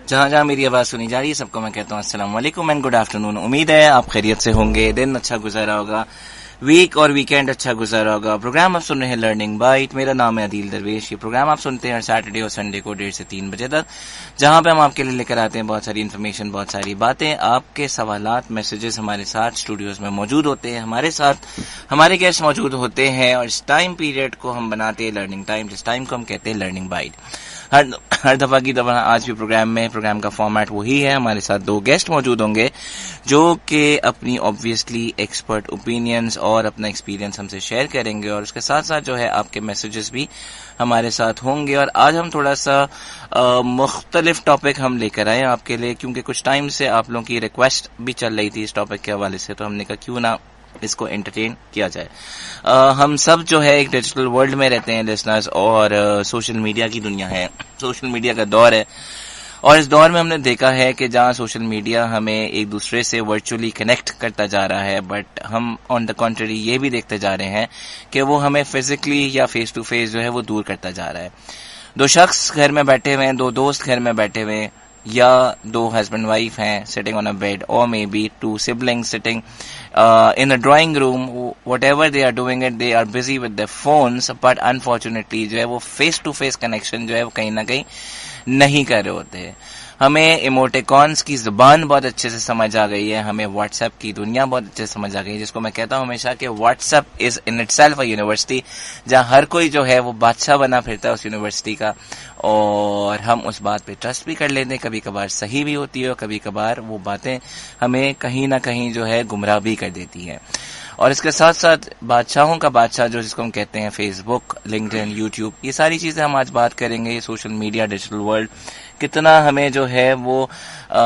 جہاں جہاں میری آواز سنی جا رہی ہے سب کو میں کہتا ہوں السلام علیکم اینڈ گڈ آفٹرنون. امید ہے آپ خیریت سے ہوں گے, دن اچھا گزارا ہوگا, ویک اور ویکینڈ اچھا گزارا ہوگا. پروگرام آپ سن رہے ہیں لرننگ بائٹ. میرا نام ہے عدیل درویش. یہ پروگرام آپ سنتے ہیں سیٹرڈے اور سنڈے کو 1:30 سے 3 بجے تک, جہاں پہ ہم آپ کے لیے لے کر آتے ہیں بہت ساری انفارمیشن, بہت ساری باتیں. آپ کے سوالات, میسیجز ہمارے ساتھ اسٹوڈیوز میں موجود ہوتے ہیں, ہمارے ساتھ ہمارے گیسٹ موجود ہوتے ہیں, اور اس ٹائم پیریڈ کو ہم بناتے ہیں لرننگ ٹائم, جس ٹائم کو ہم کہتے ہیں لرننگ بائٹ. ہر دفعہ کی طرح آج بھی پروگرام کا فارمیٹ وہی ہے. ہمارے ساتھ 2 گیسٹ موجود ہوں گے جو کہ اپنی آبویسلی ایکسپرٹ اوپینینز اور اپنا ایکسپیرینس ہم سے شیئر کریں گے, اور اس کے ساتھ ساتھ جو ہے آپ کے میسیجز بھی ہمارے ساتھ ہوں گے. اور آج ہم تھوڑا سا مختلف ٹاپک ہم لے کر آئے ہیں آپ کے لیے, کیونکہ کچھ ٹائم سے آپ لوگوں کی ریکویسٹ بھی چل رہی تھی اس ٹاپک کے حوالے سے, تو ہم نے کہا کیوں نہ اس کو انٹرٹین کیا جائے. ہم سب جو ہے ایک ڈیجیٹل ورلڈ میں رہتے ہیں لسنرز, اور سوشل میڈیا کی دنیا ہے, سوشل میڈیا کا دور ہے, اور اس دور میں ہم نے دیکھا ہے کہ جہاں سوشل میڈیا ہمیں ایک دوسرے سے ورچولی کنیکٹ کرتا جا رہا ہے, بٹ ہم آن دا کنٹری یہ بھی دیکھتے جا رہے ہیں کہ وہ ہمیں فزیکلی یا فیس ٹو فیس جو ہے وہ دور کرتا جا رہا ہے. 2 شخص گھر میں بیٹھے ہوئے ہیں, 2 دوست گھر میں بیٹھے ہوئے ہیں, یا 2 ہسبینڈ وائف ہیں sitting on a bed, or maybe 2 siblings sitting in a drawing room. Whatever they are doing it, they are busy with their phones, but unfortunately جو ہے وہ فیس ٹو فیس کنیکشن جو ہے وہ کہیں نہ کہیں نہیں کر رہے ہوتے ہیں. ہمیں ایموٹیکونس کی زبان بہت اچھے سے سمجھ آ گئی ہے, ہمیں واٹس ایپ کی دنیا بہت اچھے سے سمجھ آ گئی ہے, جس کو میں کہتا ہوں ہمیشہ کہ what's app is in it self a university, جہاں ہر کوئی جو ہے وہ بادشاہ بنا پھرتا ہے اس یونیورسٹی کا, اور ہم اس بات پہ ٹرسٹ بھی کر لیتے ہیں. کبھی کبھار صحیح بھی ہوتی ہے, اور کبھی کبھار وہ باتیں ہمیں کہیں نہ کہیں جو ہے گمراہ بھی کر دیتی ہیں. اور اس کے ساتھ ساتھ بادشاہوں کا بادشاہ جو جس کو ہم کہتے ہیں فیس بک, لنکڈ ان, یوٹیوب, یہ ساری چیزیں ہم آج بات کریں گے. یہ سوشل میڈیا, ڈیجیٹل ورلڈ کتنا ہمیں جو ہے وہ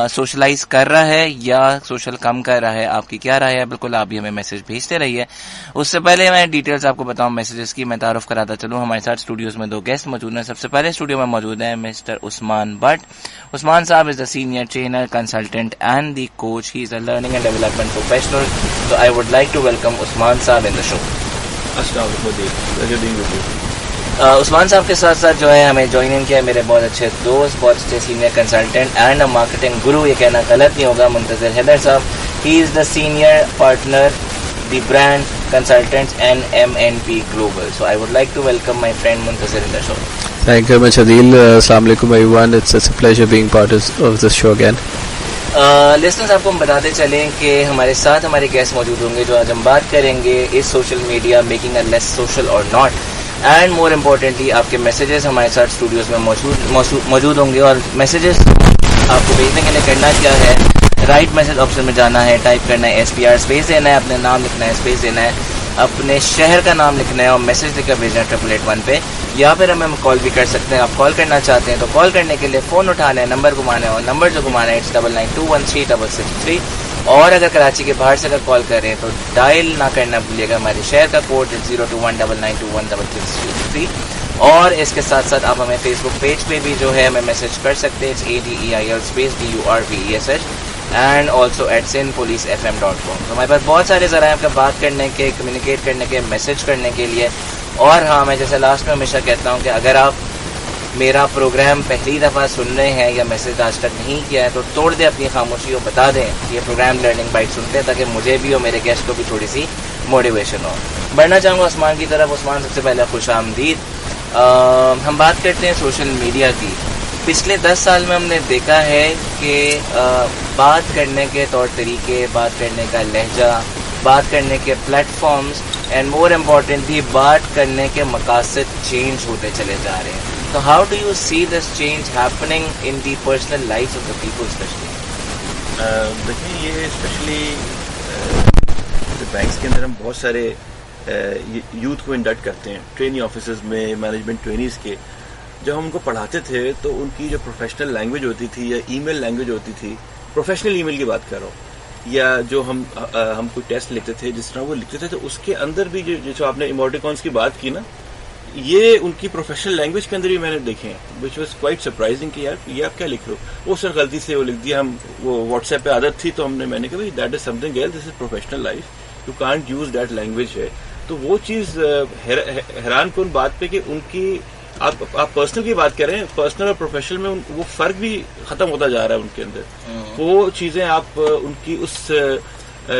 سوشلائز کر رہا ہے یا سوشل کم کر رہا ہے. آپ کی کیا رائے ہے؟ بالکل آپ بھی ہمیں میسج بھیجتے رہیے. اس سے پہلے میں ڈیٹیلز آپ کو بتاؤں میسیجز کی, میں تعارف کراتا چلوں. ہمارے ساتھ اسٹوڈیوز میں 2 گیسٹ موجود ہیں. سب سے پہلے اسٹوڈیو میں موجود ہیں mister Usman Butt. Usman sahab is the senior trainer, consultant and the coach. He is a learning and development professional. So I would like to welcome Usman Saab in the show. السلام علیکم. عثمان صاحب کے ساتھ ساتھ جو ہے ہمیں جوائن ان کیا ہے میرے بہت اچھے دوست, بہت اچھے senior consultant and marketing guru, یہ کہنا غلط نہیں ہوگا, Muntazir Haider sahab. He is the senior partner, the brand consultants and MNP global. So I would like to welcome my friend Muntazir in the show. Thank you very much, Adil. Assalamu alaikum everyone. It's a pleasure being part of this show again. Listeners آپ کو ہم بتاتے چلیں کہ ہمارے ساتھ ہمارے guest موجود ہوں گے جو آج ہم بات کریں گے اس social media making a less social اور ناٹ, اینڈ مور امپورٹنٹلی آپ کے میسیجز ہمارے ساتھ اسٹوڈیوز میں موجود ہوں گے. اور میسیجز آپ کو بھیجنے کے لیے کرنا کیا ہے, رائٹ میسج آپشن میں جانا ہے, ٹائپ کرنا ہے SPR اسپیس دینا ہے, اپنے نام لکھنا ہے, اسپیس دینا ہے, اپنے شہر کا نام لکھنا ہے, اور میسج لکھ کر بھیجنا ہے 881 پہ, یا پھر ہمیں کال بھی کر سکتے ہیں. آپ کال کرنا چاہتے ہیں تو کال کرنے کے لیے فون اٹھانا ہے, نمبر گھمانا ہے, اور نمبر جو گھمانا ہے 9991366663. اور اگر کراچی کے باہر سے اگر کال کر رہے ہیں تو ڈائل نہ کرنا بھولیے گا ہمارے شہر کا کوڈ 0219921663. اور اس کے ساتھ ساتھ آپ ہمیں فیس بک پیج پہ بھی جو ہے ہمیں میسج کر سکتے ہیں, ADEIL space DURVESH, and also @sinpolicefm.com. تو ہمارے پاس بہت سارے ذرائع آپ کا بات کرنے کے, کمیونیکیٹ کرنے کے, میسج کرنے کے لیے. اور ہاں, میں جیسے لاسٹ میں ہمیشہ کہتا ہوں کہ اگر آپ میرا پروگرام پہلی دفعہ سن رہے ہیں یا میسج آج تک نہیں کیا ہے تو توڑ دیں اپنی خاموشی اور بتا دیں یہ پروگرام لرننگ بائٹ سنتے ہیں, تاکہ مجھے بھی اور میرے گیسٹ کو بھی تھوڑی سی موٹیویشن ہو. بڑھنا چاہوں گا عثمان کی طرف. عثمان, سب سے پہلے خوش آمدید. ہم بات کرتے ہیں سوشل میڈیا کی. پچھلے 10 سال میں ہم نے دیکھا ہے کہ بات کرنے کے طور طریقے, بات کرنے کا لہجہ, بات کرنے کے platforms, and more importantly بات کرنے کے مقاصد چینج ہوتے چلے جا رہے ہیں. تو how do you see this change happening in the personal life of the people especially? دیکھیں, یہ اسپیشلی بینکس کے اندر ہم بہت سارے یوتھ کو انڈکٹ کرتے ہیں, ٹریننگ آفیسز میں, مینجمنٹ ٹرینیز کے. جب ہم ان کو پڑھاتے تھے تو ان کی جو پروفیشنل لینگویج ہوتی تھی یا ای میل لینگویج ہوتی تھی, پروفیشنل ای میل کی بات کر رہا ہوں, یا جو ہم کوئی ٹیسٹ لکھتے تھے جس طرح وہ لکھتے تھے, تو اس کے اندر بھی جو آپ نے ایموٹیکونس کی بات کی نا, یہ ان کی پروفیشنل لینگویج کے اندر بھی میں نے دیکھے ہیں, وچ واز کوائٹ سرپرائزنگ کہ یار یہ آپ کیا لکھ رہے ہو. وہ سر غلطی سے وہ لکھ دیا, ہم وہ واٹس ایپ پہ عادت تھی تو میں نے کہا بھائی that is something else, this is professional life, you can't use that language ہے. تو وہ چیز حیران کن بات پہ کہ ان کی آپ پرسنل کی بات کریں, پرسنل اور پروفیشنل میں وہ فرق بھی ختم ہوتا جا رہا ہے ان کے اندر. وہ چیزیں آپ ان کی اس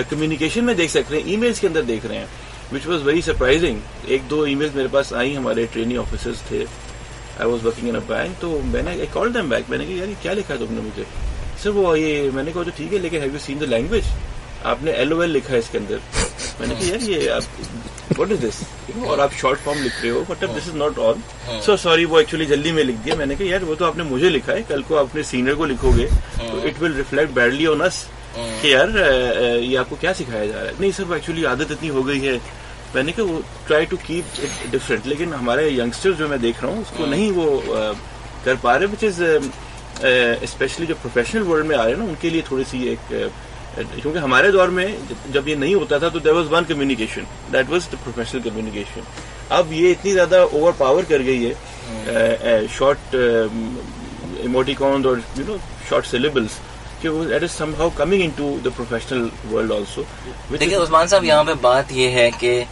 کمیونیکیشن میں دیکھ سکتے ہیں, ای میلز کے اندر دیکھ رہے ہیں, which was very surprising. 1-2 emails میرے پاس آئی, ہمارے ٹریننگ آفیسرز تھے, I was working in a bank, تو میں نے کال دیم بیک, میں نے کہا یار یہ کیا لکھا ہے تم نے مجھے. سر وہ یہ میں نے کہا تو ٹھیک ہے, لیکن have you seen the language, آپ نے LOL لکھا ہے اس کے اندر. میں نے کہا یار یہ آپ واٹ از دس, اور آپ شارٹ فارم لکھ رہے ہو, مطلب this is not on. So sorry, وہ ایکچولی جلدی میں لکھ دیا. میں نے کہا یار وہ تو آپ نے مجھے لکھا ہے, کل کو آپ اپنے سینئر کو لکھو گے تو اٹ ول ریفلیکٹ بیڈلی آن اس کہ یار یہ آپ کو کیا سکھایا جا رہا ہے. نہیں سر وہ ایکچولی عادت اتنی ہو گئی ہے. میں نے کہا وہ try to keep it different, لیکن ہمارے ینگسٹر جو میں دیکھ رہا ہوں اس کو نہیں وہ کر پا رہے, وچ از اسپیشلی جو پروفیشنل ورلڈ میں آ رہے ہیں نا ان کے لیے تھوڑی سی ایک, کیونکہ ہمارے دور میں جب یہ نہیں ہوتا تھا تو there was one communication, that was the professional communication. اب یہ اتنی زیادہ اوور پاور کر گئی ہے شارٹ ایموٹیکونز اور شارٹ سلیبلس کہ وہ that is somehow coming into the professional world also. دیکھیے عثمان صاحب, یہاں پہ بات یہ ہے کہ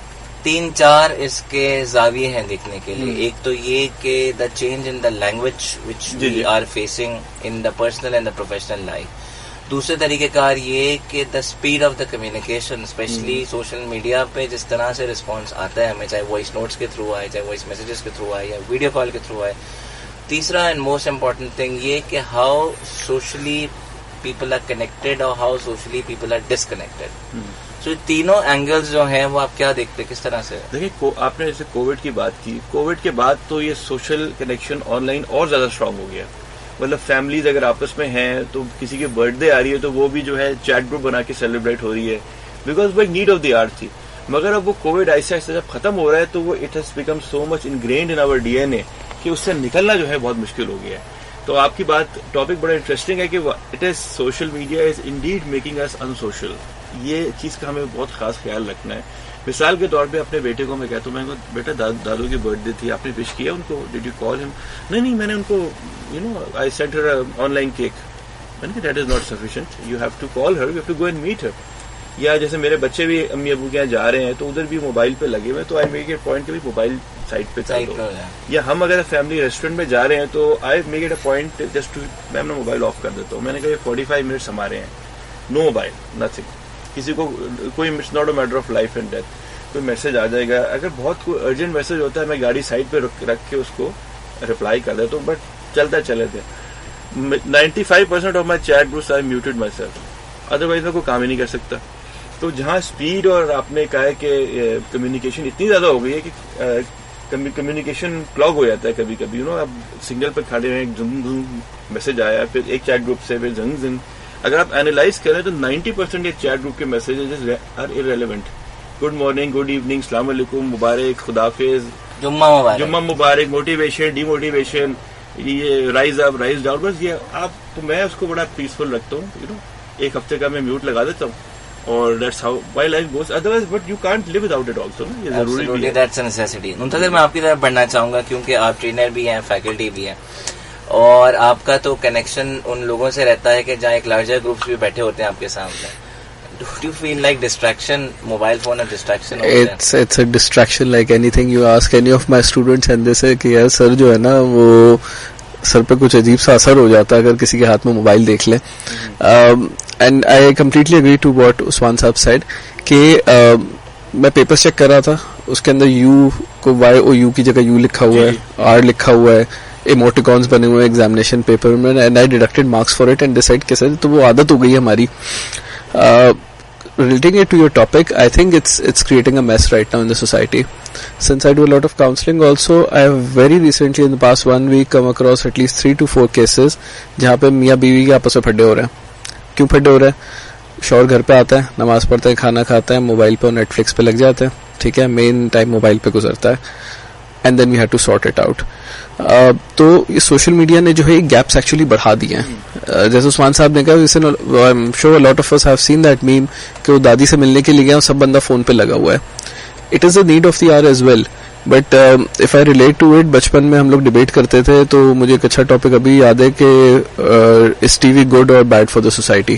3-4 اس کے زاویے ہیں دیکھنے کے لیے. ایک تو یہ کہ the change in the language which we are facing in the personal and the professional life. دوسرے طریقہ کار یہ کہ the speed of the communication, especially social media پہ جس طرح سے رسپانس آتا ہے ہمیں, چاہے وائس نوٹس کے تھرو آئے, چاہے وائس میسیجز کے تھرو آئے, یا ویڈیو کال کے تھرو آئے. تیسرا اینڈ موسٹ امپورٹنٹ تھنگ یہ کہ how socially people are connected اور how socially people are disconnected. تو تینوں اینگلز جو ہیں وہ آپ کیا دیکھتے ہیں, کس طرح سے؟ دیکھیں آپ نے جیسے کووڈ کی بات کی, کووڈ کے بعد تو یہ سوشل کنیکشن آن لائن اور زیادہ اسٹرانگ ہو گیا. مطلب فیملیز اگر آپس میں ہیں تو کسی کی برتھ ڈے آ رہی ہے تو وہ بھی جو ہے چیٹ گروپ بنا کے سیلیبریٹ ہو رہی ہے, بیکاز وہ ایک نیڈ آف دی آرٹ تھی. مگر اب وہ کووڈ ایسے ایسے جب ختم ہو رہا ہے تو وہ it has become so much ingrained in our DNA کہ اس سے نکلنا جو ہے بہت مشکل ہو گیا ہے. تو آپ کی بات ٹاپک بڑا انٹرسٹنگ ہے کہ it is social media is indeed making us in social. یہ چیز کا ہمیں بہت خاص خیال رکھنا ہے. مثال کے طور پہ اپنے بیٹے کو میں کہتا ہوں, میں بیٹا دادو کی برتھ ڈے تھی, آپ نے وش کیا ان کو, ڈیڈ یو کال ہم؟ نہیں میں نے ان کو I sent her online cake. میں نے کہا that is not sufficient, you have to call her, you have to go and meet her. یا جیسے میرے بچے بھی امی ابو کے یہاں جا رہے ہیں تو ادھر بھی موبائل پہ لگے ہوئے, تو آئی میک اٹ پوائنٹ کہ موبائل سائٹ پہ چل دو. یا ہم اگر فیملی ریسٹورینٹ میں جا رہے ہیں تو I make it a point just to, میں اپنا موبائل آف کر دیتا ہوں. میں نے کہا یہ 45 منٹس ہمارے ہیں, نو موبائل, نتھنگ. کسی کو کوئی it's not a matter of life and death. کوئی میسج آ جائے گا, اگر بہت کوئی ارجنٹ میسج ہوتا ہے میں گاڑی سائڈ پہ رکھ کے اس کو رپلائی کر دیتا ہوں, بٹ چلتا چلے تھے. 95% of my chat groups I muted my self, otherwise میں کوئی کام ہی نہیں کر سکتا. تو جہاں اسپیڈ اور آپ نے کہا ہے کہ کمیونیکیشن اتنی زیادہ ہو گئی ہے کہ کمیونیکیشن کلاگ ہو جاتا ہے کبھی کبھی. آپ سگنل پہ کھڑے ہیں, زنگ میسج آیا, پھر ایک چیٹ گروپ سے پھر زنگ. اگر آپ اینالائز کریں تو 90% یہ چیٹ گروپ کے messages are irrelevant. Good morning, good evening, السلام علیکم, مبارک, خدافظ, جمعہ مبارک, موٹیویشن, ڈی موٹیویشن, یہ رائز اپ, رائز ڈاؤن, بس یہ آپ. تو میں اس کو بڑا پیسفل رکھتا ہوں. ایک ہفتے کا میں میوٹ لگا دیتا ہوں, اور that's how my life goes. Otherwise but you can't live without it also. یہ ضروری ہے, دیٹس اے نیسیسٹی. منتظر میں آپ کی طرف بڑھنا چاہوں گا کیونکہ آپ ٹرینر بھی ہیں, فیکلٹی بھی ہیں, اور آپ کا تو کنیکشن ان لوگوں سے رہتا ہے کہ جہاں ایک لارجر گروپس بھی بیٹھے ہوتے ہیں آپ کے سامنے. Don't you feel like distraction, mobile phone and distraction? It's a distraction like anything. You ask any of my students and they say کہ یار سر جو ہے نا وہ سر پہ کچھ عجیب سا اثر ہو جاتا ہے اگر کسی کے ہاتھ میں موبائل دیکھ لیں. And I completely agree to what Usman sahab said کہ میں پیپر چیک کر رہا تھا, اس کے اندر یو کو وائی او یو کی جگہ یو لکھا ہوا ہے, آر لکھا ہوا ہے, ایموٹیکونس بنے ہوئے ایگزامینیشن پیپر میں, and I deducted marks for it and decide کہ سر تو وہ عادت ہو گئی ہے ہماری. Relating it to your topic, I think it's creating a mess right now in the society. Since I do a lot of counseling also, I have very recently in the past 1 week come across at least 3 to 4 cases جہاں پہ میاں بیوی کے آپس میں پھڈے ہو رہے ہیں. کیوں پھڈے ہو رہے ہیں؟ شوہر گھر پہ آتا ہے, نماز پڑھتا ہے, کھانا کھاتا ہے, موبائل پہ اور نیٹ فلکس پہ لگ جاتے ہیں, ٹھیک ہے, مین ٹائم موبائل پہ گزرتا ہے, and then we have to sort it out. تو یہ سوشل میڈیا نے جو ہے گیپس ایکچولی بڑھا دیے ہیں. جیسے عثمان صاحب نے کہا, lot of us have seen that meme کہ وہ دادی سے ملنے کے لیے گیا اور سب بندہ فون پہ لگا ہوا ہے. It is a need of the hour as well, but if I relate to it, بچپن میں ہم لوگ ڈبیٹ کرتے تھے تو مجھے ایک اچھا ٹاپک ابھی یاد ہے کہ از ٹی وی گڈ اور bad for the society.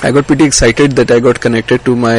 I got pretty excited that I got connected to my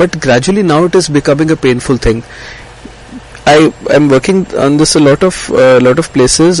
But gradually now it is becoming a painful thing. I am working on this a lot of places,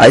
I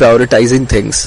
prioritizing things.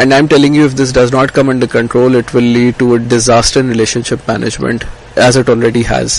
And I'm telling you, if this does not come under control, it will lead to a disaster in relationship management, as it already has.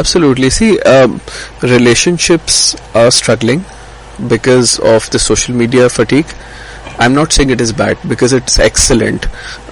Absolutely. See, relationships are struggling because of the social media fatigue. I'm not saying it is bad because it's excellent.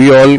We all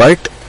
But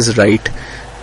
is right.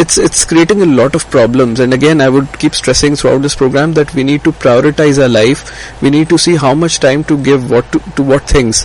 it's creating a lot of problems. And again, I would keep stressing throughout this program that we need to prioritize our life. We need to see how much time to give to what things.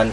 1,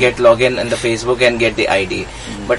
get login in the Facebook and get the ID. But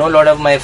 know lot of my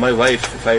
My wife, if I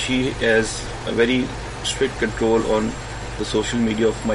she has a very strict control on the social media of my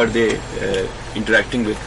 are they interacting with,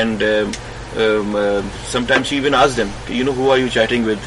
and sometimes she even asks them, you know, who are you chatting with,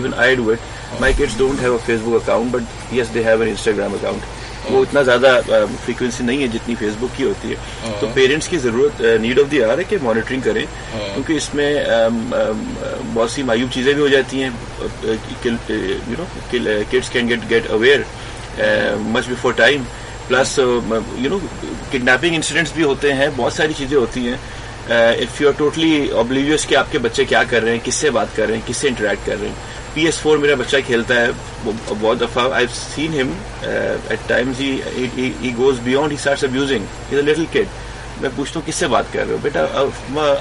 Even I do it. My kids don't have a Facebook account, but yes, they have an Instagram account. وہ اتنا زیادہ frequency نہیں ہے جتنی face بک کی ہوتی ہے. تو پیرنٹس کی ضرورت نیڈ آف دی آر ہے کہ مانیٹرنگ کریں, کیونکہ اس میں بہت سی معیوب چیزیں بھی ہو جاتی ہیں. Kids can get aware much before time, plus kidnapping incidents بھی ہوتے ہیں, بہت ساری چیزیں ہوتی ہیں. If you are totally oblivious کہ آپ کے بچے کیا کر رہے ہیں, کس سے بات کر رہے ہیں, کس سے انٹریکٹ کر رہے ہیں. PS4 میرا بچہ کھیلتا ہے بہت دفعہ. آئی have seen him at times he goes beyond, he starts abusing. He is a little kid. میں پوچھتا ہوں کس سے بات کر رہے ہو بیٹا؟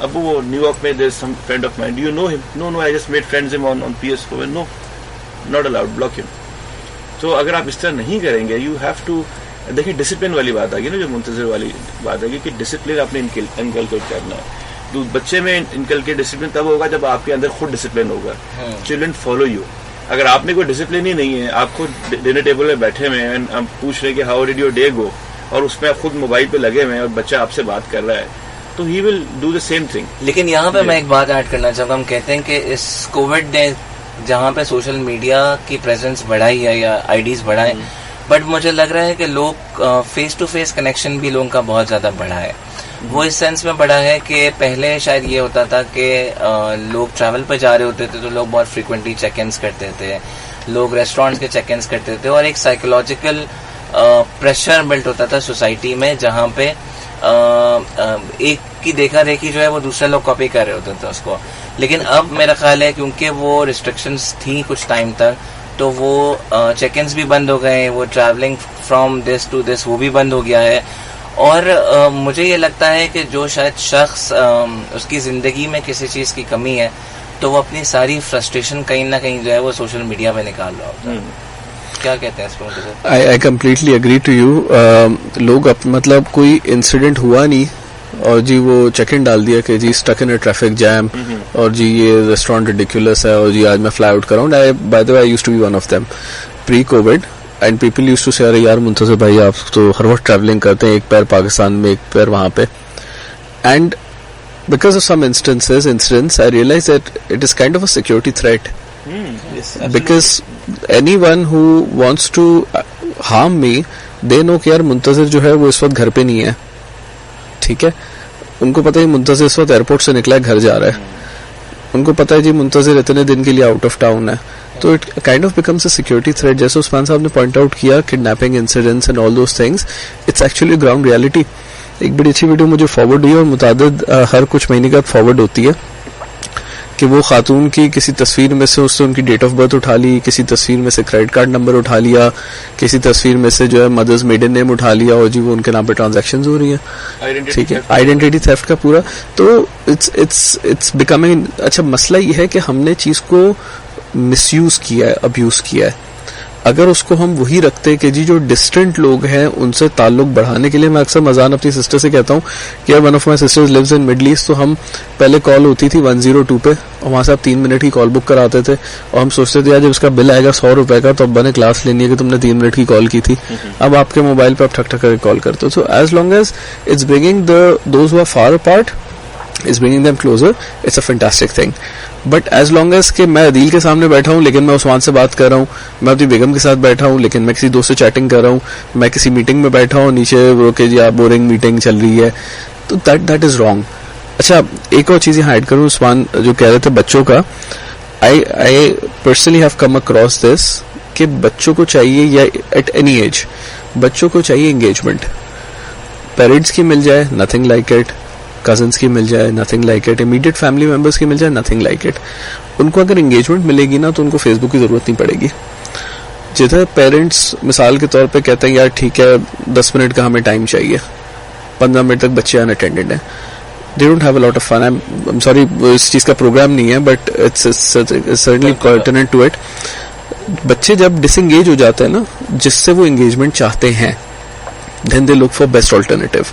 ابو وہ نیو یارک میں there some friend of mind, do you know him? No I just made friends him on PS4. No, not allowed, block him. تو اگر آپ اس طرح نہیں کریں گے, یو ہیو ٹو دیکھیں ڈسپلن والی بات آ گئی نا, جو منتظر والی بات آ گئی کہ ڈسپلن آپ نے انکلکیٹ کرنا ہے. تو بچے میں انکلکیٹ ڈسپلن تب ہوگا جب آپ کے اندر خود ڈسپلن ہوگا. Children follow you. اگر آپ نے کوئی ڈسپلن ہی نہیں ہے, آپ خود ڈنر ٹیبل میں بیٹھے ہوئے ہیں, ہم پوچھ رہے ہیں کہ ہاؤ ڈیڈ یور ڈے گو, اور اس میں آپ خود موبائل پہ لگے ہوئے ہیں اور بچہ آپ سے بات کر رہا ہے, تو he will do the same thing. لیکن یہاں پہ میں ایک بات ایڈ کرنا چاہوں گا. ہم کہتے ہیں کہ اس کووڈ نے جہاں پہ سوشل میڈیا کی پریزنس بڑھائی ہے یا آئیڈیز بڑھائے, بٹ مجھے لگ رہا ہے کہ لوگ فیس ٹو فیس کنیکشن بھی لوگوں کا بہت زیادہ بڑھا ہے. وہ اس سینس میں بڑا ہے کہ پہلے شاید یہ ہوتا تھا کہ لوگ ٹریول پہ جا رہے ہوتے تھے تو لوگ بہت فریکوینٹلی چیک انس کرتے تھے, لوگ ریسٹورینٹس کے چیک انس کرتے تھے, اور ایک سائیکولوجیکل پریشر بلٹ ہوتا تھا سوسائٹی میں, جہاں پہ ایک کی دیکھا دیکھی جو ہے وہ دوسرے لوگ کاپی کر رہے ہوتے تھے اس کو. لیکن اب میرا خیال ہے کیونکہ وہ ریسٹرکشنز تھیں کچھ ٹائم تک, تو وہ چیک انس بھی بند ہو گئے, وہ travelling from this to this وہ بھی بند ہو گیا ہے. اور مجھے یہ لگتا ہے کہ جو شاید شخص اس کی زندگی میں کسی چیز کی کمی ہے تو وہ اپنی ساری فرسٹریشن کہیں نہ کہیں جو ہے وہ سوشل میڈیا پہ نکال رہا ہوتا ہے. کیا کہتے ہیں اس پہ؟ I completely agree to you. لوگ مطلب کوئی انسیڈنٹ ہوا نہیں اور جی وہ چیک ان ڈال دیا کہ جی اسٹک ان ٹریفک جیم, اور جی یہ ریسٹورینٹ ریڈیکولس ہے, اور جی آج میں فلائی آؤٹ کر رہا ہوں. By the way I used to be one of them pre covid, and people use to say ارے یار منتظر بھائی آپ تو ہر وقت ٹریولنگ کرتے ہیں, ایک پیر پاکستان میں ایک پیر وہاں پہ. And because of some incidents I realize that it is kind of a security threat, because anyone who wants to harm me they know کہ یار منتظر جو ہے وہ اس وقت گھر پہ نہیں ہے. ٹھیک ہے, ان کو پتہ ہے منتظر اس وقت ایئرپورٹ سے نکلا ہے, گھر جا رہا ہے. ان کو پتا ہے جی منتظر اتنے دن کے لیے آؤٹ آف ٹاؤن ہے. تو it kind of becomes a security threat. جیسے عثمان صاحب نے پوائنٹ آؤٹ کیا kidnapping incidents and all those things, it's actually ground reality. ایک بڑی اچھی ویڈیو مجھے فارورڈ ہوئی, اور متعدد ہر کچھ مہینے کا فارورڈ ہوتی ہے, کہ وہ خاتون کی کسی تصویر میں سے اس سے ان کی ڈیٹ آف برتھ اٹھا لی, کسی تصویر میں سے کریڈٹ کارڈ نمبر اٹھا لیا, کسی تصویر میں سے جو ہے مدرز میڈن نیم اٹھا لیا, اور جی وہ ان کے نام پہ ٹرانزیکشنز ہو رہی ہیں. ٹھیک ہے, آئیڈینٹی تھیفٹ کا پورا. تو اٹس بیکمنگ. اچھا مسئلہ یہ ہے کہ ہم نے چیز کو مس یوز کیا ہے, ابیوز کیا ہے. اگر اس کو ہم وہی رکھتے کہ جی جو ڈسٹنٹ لوگ ہیں ان سے تعلق بڑھانے کے لیے, میں اکثر مزاح اپنی سسٹر سے کہتا ہوں کہ یار one of my sisters lives in Middle East, تو ہم پہلے کال ہوتی تھی 102 پہ, اور وہاں سے آپ 3 منٹ کی کال بک کراتے تھے, اور ہم سوچتے تھے یار جب اس کا بل آئے گا 100 روپے کا تو ابا نے کلاس لینی ہے کہ تم نے 3 منٹ کی کال کی تھی. اب آپ کے موبائل پہ آپ ٹھک ٹھک کر کے کال کرتے ہو. So as long as it's bringing those who are far apart, is bringing them closer, it's a fantastic thing. But as long as کہ میں عدیل کے سامنے بیٹھا ہوں لیکن میں عثمان سے بات کر رہا ہوں, میں اپنی بیگم کے ساتھ بیٹھا ہوں لیکن میں کسی دوست سے چیٹنگ کر رہا ہوں, میں کسی میٹنگ میں بیٹھا ہوں نیچے وہ کہ جی آپ بورنگ میٹنگ چل رہی ہے, تو دیٹ از رانگ. اچھا ایک اور چیز یہاں ایڈ کروں, عثمان جو کہہ رہے تھے بچوں کا, I personally have come across this کہ بچوں کو چاہیے, یا ایٹ اینی ایج بچوں کو چاہیے انگیجمنٹ. پیرنٹس کی مل جائے نتھنگ لائک اٹ, کزنس کی مل جائے nothing like it, immediate family members کی مل جائے نتھنگ لائک اٹ. ان کو اگر انگیجمنٹ ملے گی نا تو ان کو فیس بک کی ضرورت نہیں پڑے گی. جدھر پیرنٹس مثال کے طور پہ کہتے ہیں یار ٹھیک ہے 10 منٹ کا ہمیں ٹائم چاہیے, 15 منٹ تک بچے ان اٹینڈنڈ ہیں, they don't have a lot of fun. I'm sorry اس چیز کا پروگرام نہیں ہے but it's certainly pertinent to it. بچے جب ڈس انگیج ہو جاتے ہیں نا جس سے وہ انگیجمنٹ چاہتے ہیں, then they look for best alternative.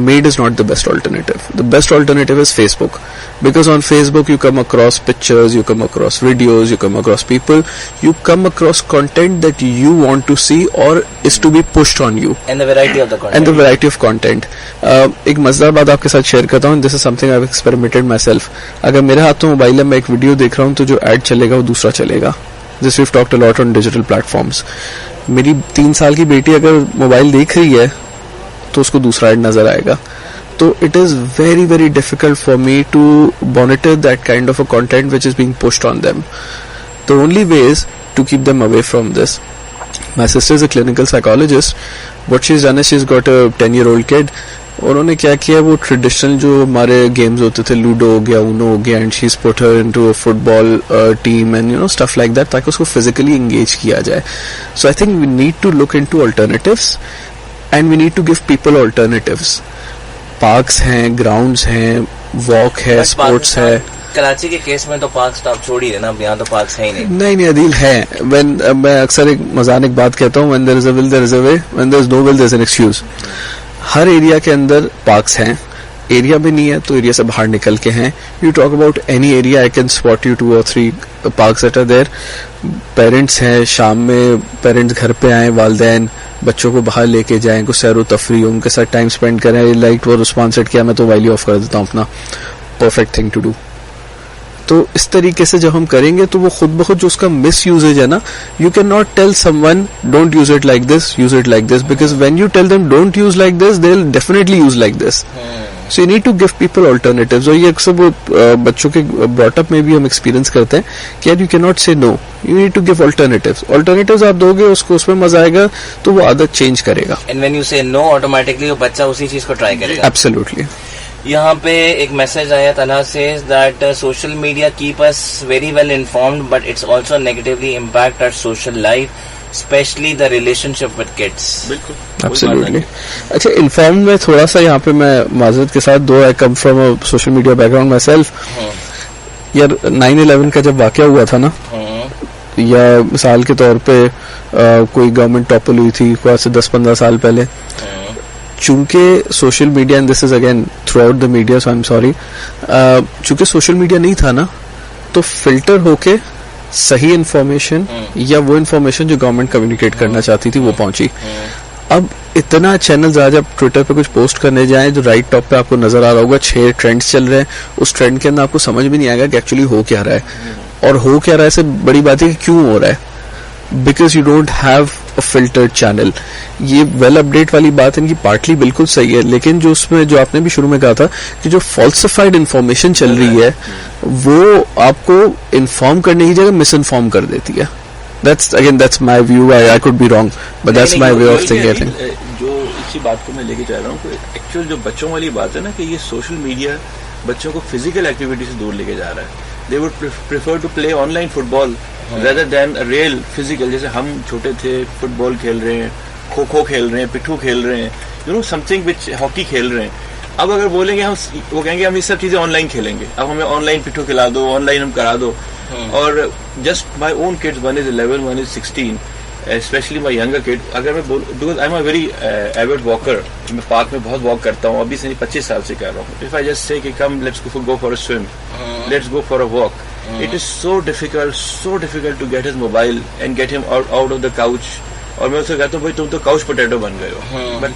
Maid is not the best alternative. The best alternative is Facebook, because on Facebook you come across pictures, you come across videos, you come across people, you come across content that you want to see or is to be pushed on you, and the variety of the content. And the variety of content. ایک مزیدار بات آپ کے ساتھ share کرتا ہوں, this is something I've experimented myself. اگر میرے ہاتھ تو موبائل ہے, میں ایک ویڈیو دیکھ رہا ہوں تو جو ایڈ چلے گا وہ دوسرا چلے گا. This we've talked a lot on digital platforms. میری 3 سال کی بیٹی اگر موبائل دیکھ رہی ہے تو اس کو دوسرا ایڈ نظر آئے گا. تو it is very very difficult for me to monitor that kind of a content which is being pushed on them. The only way is to keep them away from this. My sister is a clinical psychologist. What she's done is she's got a 10-year-old kid. انہوں نے کیا کیا وہ traditional جو ہمارے games ہوتے تھے ludo ہو گیا اونو ہو گیا and she is put her into football team and you know stuff like that تاکہ اس کو فزیکلی انگیج کیا جائے. So I think we need to look into alternatives and we need to give people alternatives. Parks ہیں, grounds ہیں, walk ہے, sports ہے. کراچی کے کیس میں تو پارکس آپ چھوڑ ہی دینا, یہاں تو پارکس ہے ہی نہیں. نہیں عدیل ہے. میں اکثر ایک مزاحنک بات کہتا ہوں, when there is a will there is a way, when there is no will there is an excuse. Hare area کے اندر پارکس ہیں, ایریا میں نہیں ہے تو ایریا سے باہر نکل کے ہیں. You talk about any area I can spot you 2 or 3 parks that are there. Parents ہیں, شام میں پیرنٹس گھر پہ آئیں, والدین بچوں کو باہر لے کے جائیں, کچھ سیر و تفریح ہو, ان کے ساتھ ٹائم اسپینڈ کریں. لائٹ وہ رسپانس کیا میں تو موبائل ہی آف کر دیتا ہوں اپنا, پرفیکٹ تھنگ ٹو ڈو. تو اس طریقے سے جب ہم کریں گے تو وہ خود بخود جو اس کا مس یوزیج ہے نا, you can not tell someone don't use it like this, use it like this, because when you tell them don't use like this they will definitely use like this. So you need to give people alternatives. اور یہ اکثر بچوں کے brought up میں بھی ہم experience کرتے ہیں کہ یار you can not say no, you need to give alternatives. Alternatives آپ دو گے اس کو, اس میں مزہ آئے گا تو وہ عادت چینج کرے گا. اینڈ وین یو سے نو آٹومیٹکلی وہ بچہ اسی چیز کو ٹرائی کرے گا. ایبسلیوٹلی. یہاں پہ ایک میسج آیا طلحہ سے that social media keep us very well informed but it's also negatively impact our social life specially the relationship with kids. بالکل ایبسلیوٹلی. اچھا انفارم میں تھوڑا سا یہاں پہ میں معذرت کے ساتھ I come from social media background myself. یار 9/11 کا جب واقعہ ہوا تھا نا, یا مثال کے طور پہ کوئی گورنمنٹ ٹاپل ہوئی تھی کوئی آج سے 10-15 سال پہلے, چونکہ social media and this is again through out the media so I am sorry, چونکہ سوشل میڈیا نہیں تھا نا تو فلٹر ہو کے صحیح انفارمیشن یا وہ انفارمیشن جو گورنمنٹ کمیونیکیٹ کرنا چاہتی تھی وہ پہنچی. اب اتنا چینلز آج آپ ٹویٹر پہ کچھ پوسٹ کرنے جائیں جو رائٹ ٹاپ پہ آپ کو نظر آ رہا ہوگا 6 ٹرینڈز چل رہے ہیں, اس ٹرینڈ کے اندر آپ کو سمجھ بھی نہیں آئے گا کہ ایکچولی ہو کیا رہا ہے. اور ہو کیا رہا ہے سے بڑی بات ہے کہ کیوں ہو رہا ہے, because you don't have a filtered channel. یہ ویل اپڈیٹ والی بات ان کی پارٹلی بالکل صحیح ہے, لیکن جو اس میں جو آپ نے بھی شروع میں کہا تھا کہ جو فالسیفائڈ انفارمیشن چل رہی ہے وہ آپ کو انفارم کرنے کی جگہ مس انفارم کر دیتی ہے. That's my view. I could be wrong, but that's my way of thinking. I think جو اسی بات کو میں لے کے جا رہا ہوں کہ ایکچوئل جو بچوں والی بات ہے نا کہ یہ سوشل میڈیا بچوں کو فزیکل ایکٹیویٹی سے دور لے کے جا رہا ہے. They would prefer to play online football rather than a real physical. جیسے ہم چھوٹے تھے فٹ بال کھیل رہے ہیں, کھو کھیل رہے ہیں, پٹھو کھیل رہے ہیں, you know something which hockey کھیل رہے ہیں. اب اگر بولیں گے ہم, وہ کہیں گے ہم یہ سب چیزیں آن لائن کھیلیں گے, اب ہمیں آن لائن پٹھو کھلا دو, آن لائن ہم کرا دو. اور just my own kids, 1 is 11, 1 is 16, specially my younger kid. اگر میں because I am a very avid walker, میں پارک میں بہت واک کرتا ہوں, ابھی سے 25 سال سے کر رہا ہوں. اف آئی جسٹ سے کہ come let's go for a swim, let's go for a walk, it is so difficult to get his mobile and get him out of the couch. اور میں اسے کہتا ہوں بھائی تم تو couch potato بن گئے ہو, بٹ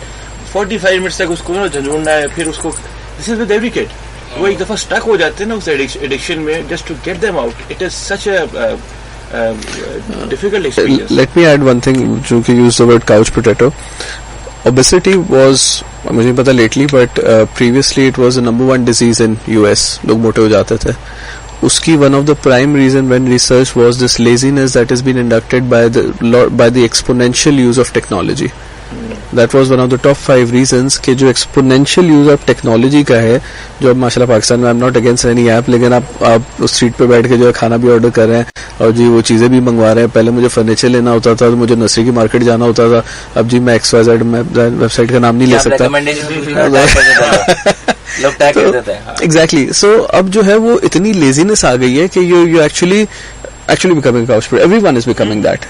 45 منٹس تک اس کو جھنجھوڑنا ہے. پھر اس کو دس از ود ایوری کڈ, وہ ایک دفعہ اسٹک ہو جاتے ہیں نا اس ایڈکشن میں. Just to get them out it is such a difficult experience. Let me add one thing, جو کہ use the word couch potato. Obesity was, مجھے نہیں پتا lately, but previously it was the number 1 disease in US. لوگ موٹے ہو جاتے تھے. اس کی one of the prime reason when research was this laziness that has been inducted by the exponential use of technology. That was one of the top 5 reasons کہ جو exponential use of technology کا ہے, جو اب ماشاء اللہ پاکستان میں I'm not against any app, لیکن آپ اسٹریٹ پہ بیٹھ کے جو ہے کھانا بھی آرڈر کر رہے ہیں اور جی وہ چیزیں بھی منگوا رہے ہیں. پہلے مجھے فرنیچر لینا ہوتا تھا تو مجھے نرسری کی مارکیٹ جانا ہوتا تھا, اب جی میں XYZ میں ویب سائٹ کا نام نہیں لے سکتا. ایگزیکٹلی. سو اب جو ہے وہ اتنی لیزینس آ گئی ہے کہ you actually becoming couch potato. Everyone is becoming that.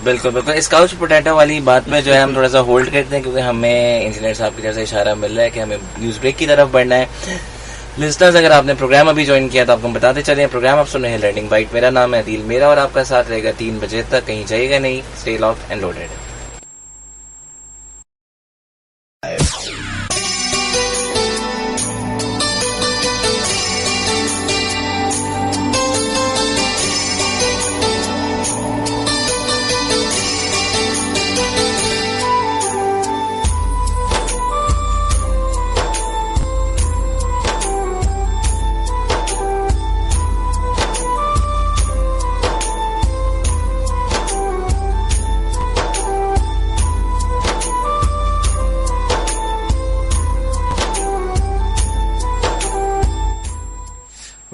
بالکل بالکل. اس couch potato والی بات میں جو ہے ہم تھوڑا سا ہولڈ کرتے ہیں کیونکہ ہمیں انجینئر صاحب کی طرف سے اشارہ مل رہا ہے کہ ہمیں نیوز بریک کی طرف بڑھنا ہے. لسنرز اگر آپ نے پروگرام ابھی جوائن کیا تو آپ کو بتاتے چلیں, پروگرام آپ سن رہے ہیں لرننگ بائٹ. میرا نام ہے عدیل میرا اور آپ کا ساتھ رہے گا 3 بجے تک. کہیں جائے گا نہیں. Stay locked and loaded.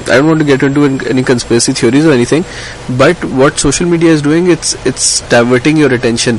I don't want to get into any conspiracy theories or anything, but what social media is doing, it's diverting your attention.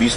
20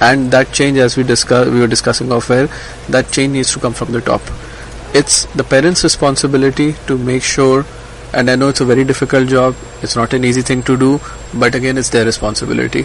and that change, as we were discussing off air, that change needs to come from the top. It's the parents' responsibility to make sure And I know it's a very difficult job, it's not an easy thing to do, but again it's their responsibility.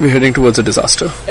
we're heading towards a disaster.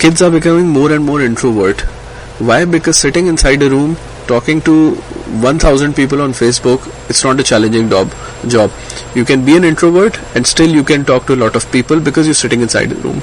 Kids are becoming more and more introvert. Why? Because sitting inside a room talking to 1,000 people on Facebook, it's not a challenging job. You can be an introvert and still you can talk to a lot of people because you're sitting inside a room.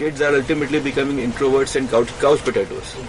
kids are ultimately becoming introverts and couch potatoes.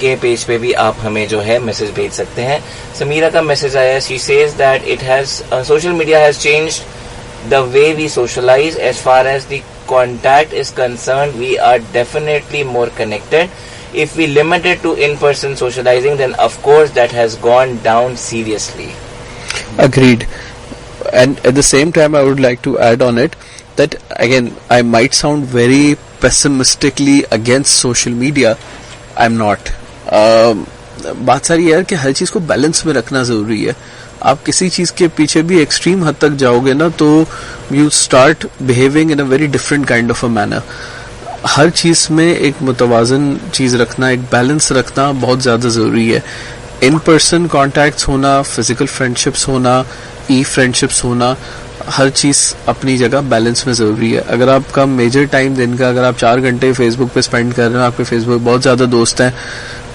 کے page پہ بھی آپ ہمیں جو ہے message بھیج سکتے ہیں. سمیرہ کا میسج آیا, she says that it has social media has changed the way we socialize. As far as the contact is concerned, we are definitely more connected. If we limit it to in-person socializing, then of course that has gone down seriously. Agreed. And at the same time, I would like to add on it that again, I might sound very pessimistically against social media. I'm not. بات ساری ہے کہ ہر چیز کو balance میں رکھنا ضروری ہے. آپ کسی چیز کے پیچھے بھی ایکسٹریم حد تک جاؤ گے نا تو you start behaving in a very different kind of a manner. ہر چیز میں ایک متوازن چیز رکھنا, ایک بیلنس رکھنا بہت زیادہ ضروری ہے. ان پرسن کانٹیکٹس ہونا, فزیکل فرینڈشپس ہونا, ای فرینڈشپس ہونا, ہر چیز اپنی جگہ بیلنس میں ضروری ہے. اگر آپ کا میجر ٹائم دن کا اگر آپ 4 گھنٹے فیس بک پہ اسپینڈ کر رہے ہیں, آپ کے فیس بک بہت زیادہ دوست ہیں,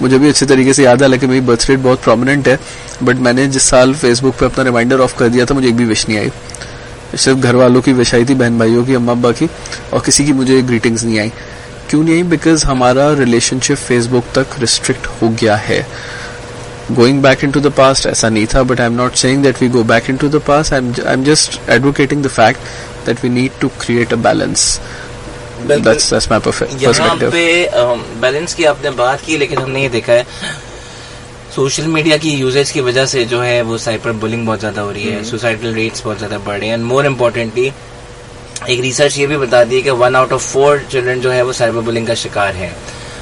مجھے بھی اچھی طریقے سے یاد ہے, حالانکہ میری برتھ ڈیٹ بہت پرومیننٹ ہے, بٹ میں نے جس سال فیس بک پہ اپنا ریمائنڈر آف کر دیا تھا, مجھے ایک بھی وش نہیں آئی. صرف گھر والوں کی وش آئی تھی, بہن بھائیوں کی, اماں ابا کی, اور کسی کی مجھے گریٹنگز نہیں آئی. کیوں نہیں آئی؟ بیکاز ہمارا ریلیشن شپ فیس بک تک ریسٹرکٹ ہو گیا ہے. Going back into the past ایسا نہیں تھا, but I'm not saying that we go back into the past. I'm just advocating the fact that we need to create a balance. That's my perspective. یہاں پہ balance کی آپ نے بات کی, لیکن ہم نے یہ دیکھا ہے سوشل میڈیا کی یوزیج کی وجہ سے جو ہے وہ سائبر بلنگ بہت زیادہ ہو رہی ہے, سوسائڈل ریٹس بہت زیادہ بڑھ رہے ہیں, اینڈ مور امپورٹنٹلی ایک ریسرچ یہ بھی بتا دی ہے کہ 1 out of 4 چلڈرن جو ہے وہ سائبر بلنگ کا شکار ہے.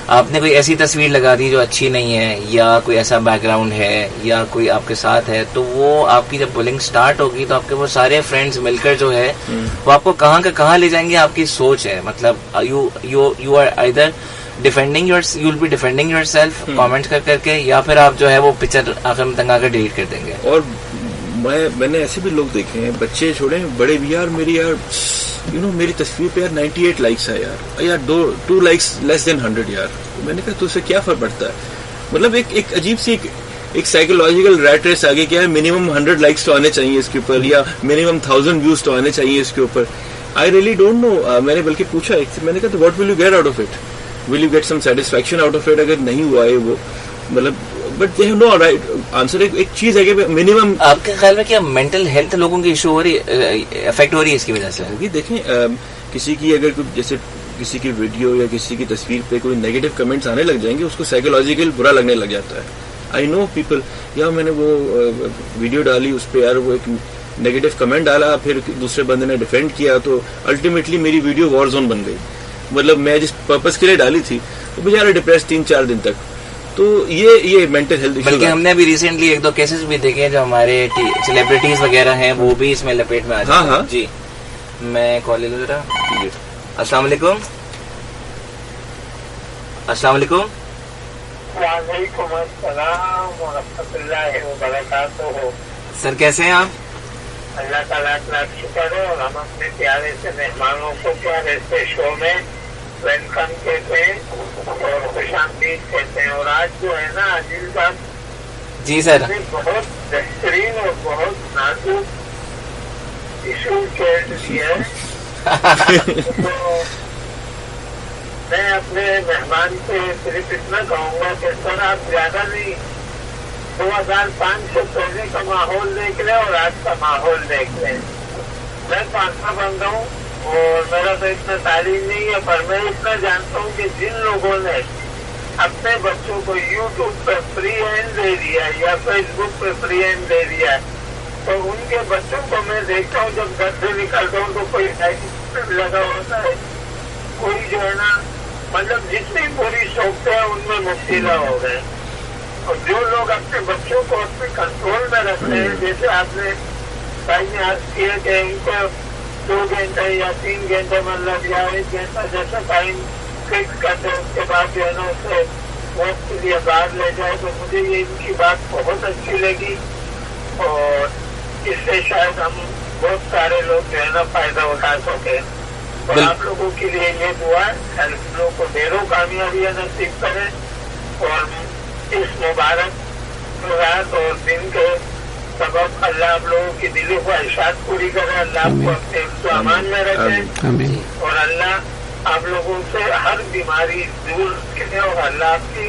آپ نے کوئی ایسی تصویر لگا دی جو اچھی نہیں ہے, یا کوئی ایسا بیک گراؤنڈ ہے, یا کوئی آپ کے ساتھ ہے, تو وہ آپ کی جب بلنگ سٹارٹ ہوگی تو آپ کے وہ سارے فرینڈز مل کر جو ہے وہ آپ کو کہاں کا کہاں لے جائیں گے. آپ کی سوچ ہے, مطلب you are either defending you will be defending yourself comment کر کے, یا پھر آپ جو ہے وہ پکچر آخر میں تنگا کر ڈیلیٹ کر دیں گے. اور میں نے ایسے بھی لوگ دیکھے ہیں, بچے چھوڑے بڑے بھی, یار میری میری تصویر پہ یار 98 لائکس ہے یار 2 لائکس لیس دین 100 یار. میں نے کہا تو اس سے کیا فرق پڑتا ہے؟ مطلب ایک عجیب سی ایک سائیکولوجیکل ریٹ ریس آگے کیا ہے, منیمم 100 لائکس تو آنے چاہیے اس کے اوپر, یا منیمم 1000 ویوز تو آنے چاہیے اس کے اوپر. I really don't know. میں نے بلکہ پوچھا میں نے کہا تو what will you get out of it, will you get some satisfaction out of it? اگر نہیں ہوا ہے وہ مطلب, but they have no right answer. ایک چیز ہے کہ منیمم. آپ کے خیال میں کیا مینٹل ہیلتھ لوگوں کی ایشو ہو رہی, افیکٹ ہو رہی ہے اس کی وجہ سے؟ دیکھیں کسی کی اگر جیسے کسی کی ویڈیو یا کسی کی تصویر پہ کوئی نیگیٹو کمنٹس آنے لگ جائیں گے, اس کو سائیکولوجیکل برا لگنے لگ جاتا ہے. آئی نو پیپل, یا میں نے وہ ویڈیو ڈالی, اس پہ یار وہ ایک نیگیٹو کمنٹ ڈالا, پھر دوسرے بندے نے ڈیفینڈ کیا, تو الٹیمیٹلی میری ویڈیو وار زون بن گئی. مطلب میں جس پرپز کے لیے ڈالی تھی وہ بیچارہ ڈپریس 3-4 دن تک. تو یہ مینٹل ہیلتھ ایشو. بلکہ ہم نے ابھی ریسنٹلی 1-2 کیسز بھی دیکھے جو ہمارے سیلیبریٹیز وغیرہ ہیں وہ بھی اس میں لپیٹ میں آ جاتے ہیں. ہاں جی میں کال لے لوں ذرا. السلام علیکم. السلام علیکم. وعلیکم السلام ورحمۃ اللہ وبرکاتہ. سر کیسے ہیں آپ؟ اللہ تعالیٰ کا شکر ہے, اور ہم اپنے پیارے سے مہمانوں کو پیارے سے شو میں ویلکم کہتے ہیں اور خوش آمدید کہتے ہیں. اور آج جو ہے نا عادل صاحب جی سر, بہت بہترین اور بہت نازک ایشو چھیڑ دیا ہے. تو میں اپنے مہمان سے صرف اتنا کہوں گا کہ سر آپ زیادہ نہیں 2005 سے پہلے کا ماحول دیکھ لیں اور آج کا ماحول دیکھ لیں. میں پانچواں بندہ ہوں اور میرا تو اتنا تعلیم نہیں ہے, پر میں اتنا جانتا ہوں کہ جن لوگوں نے اپنے بچوں کو یوٹیوب پہ فری ہینڈ دے دیا یا فیس بک پہ فری ہینڈ دے دیا تو ان کے بچوں کو میں دیکھتا ہوں جب گھر سے نکلتا ہوں تو کوئی لگا ہوتا ہے, کوئی جو ہے نا مطلب جتنی پوری شوقیں ہیں ان میں مبتلا ہو گئے. اور جو لوگ اپنے بچوں کو اپنے کنٹرول میں رکھتے ہیں, جیسے آپ نے بھائی نے عرض کیا کہ ان کو 2 گھنٹے یا 3 گھنٹے مطلب یا 1 گھنٹہ جیسا ٹائم فکس کرتے ہیں, اس کے بعد جو ہے نا اسے وقت کے لیے باہر لے جائے, تو مجھے یہ ان کی بات بہت اچھی لگی. اور اس سے شاید ہم بہت سارے لوگ جو ہے نا فائدہ اٹھا سکے. اور آپ لوگوں کے لیے یہ دعا ہے ہر لوگوں کو ڈھیروں کامیابیاں نصیب کریں, اور اس مبارک رات اور دن کے سبب اللہ آپ لوگوں کی دلی خواہشات پوری کرے, اللہ آپ کو اپنے حفظ و امان میں رکھے, اور اللہ آپ لوگوں سے ہر بیماری دور کرے, اور اللہ آپ کی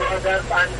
2005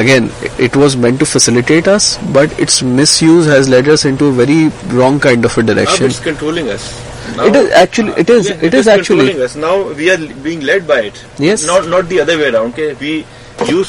Again, it was meant to facilitate us, but its misuse has led us into a very wrong kind of a direction. It's controlling us. Now, It is actually. It is. yeah, It is actually. controlling us. Now we are being led by it. Yes. Not the other way around. Okay, we use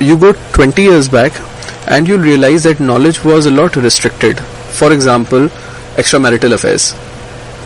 you go 20 years back and you'll realize that knowledge was a lot restricted. For example, extramarital affairs.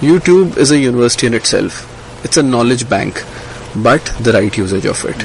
YouTube is a university in itself. It's a knowledge bank, but the right usage of it.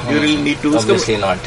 You really need to.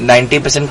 90%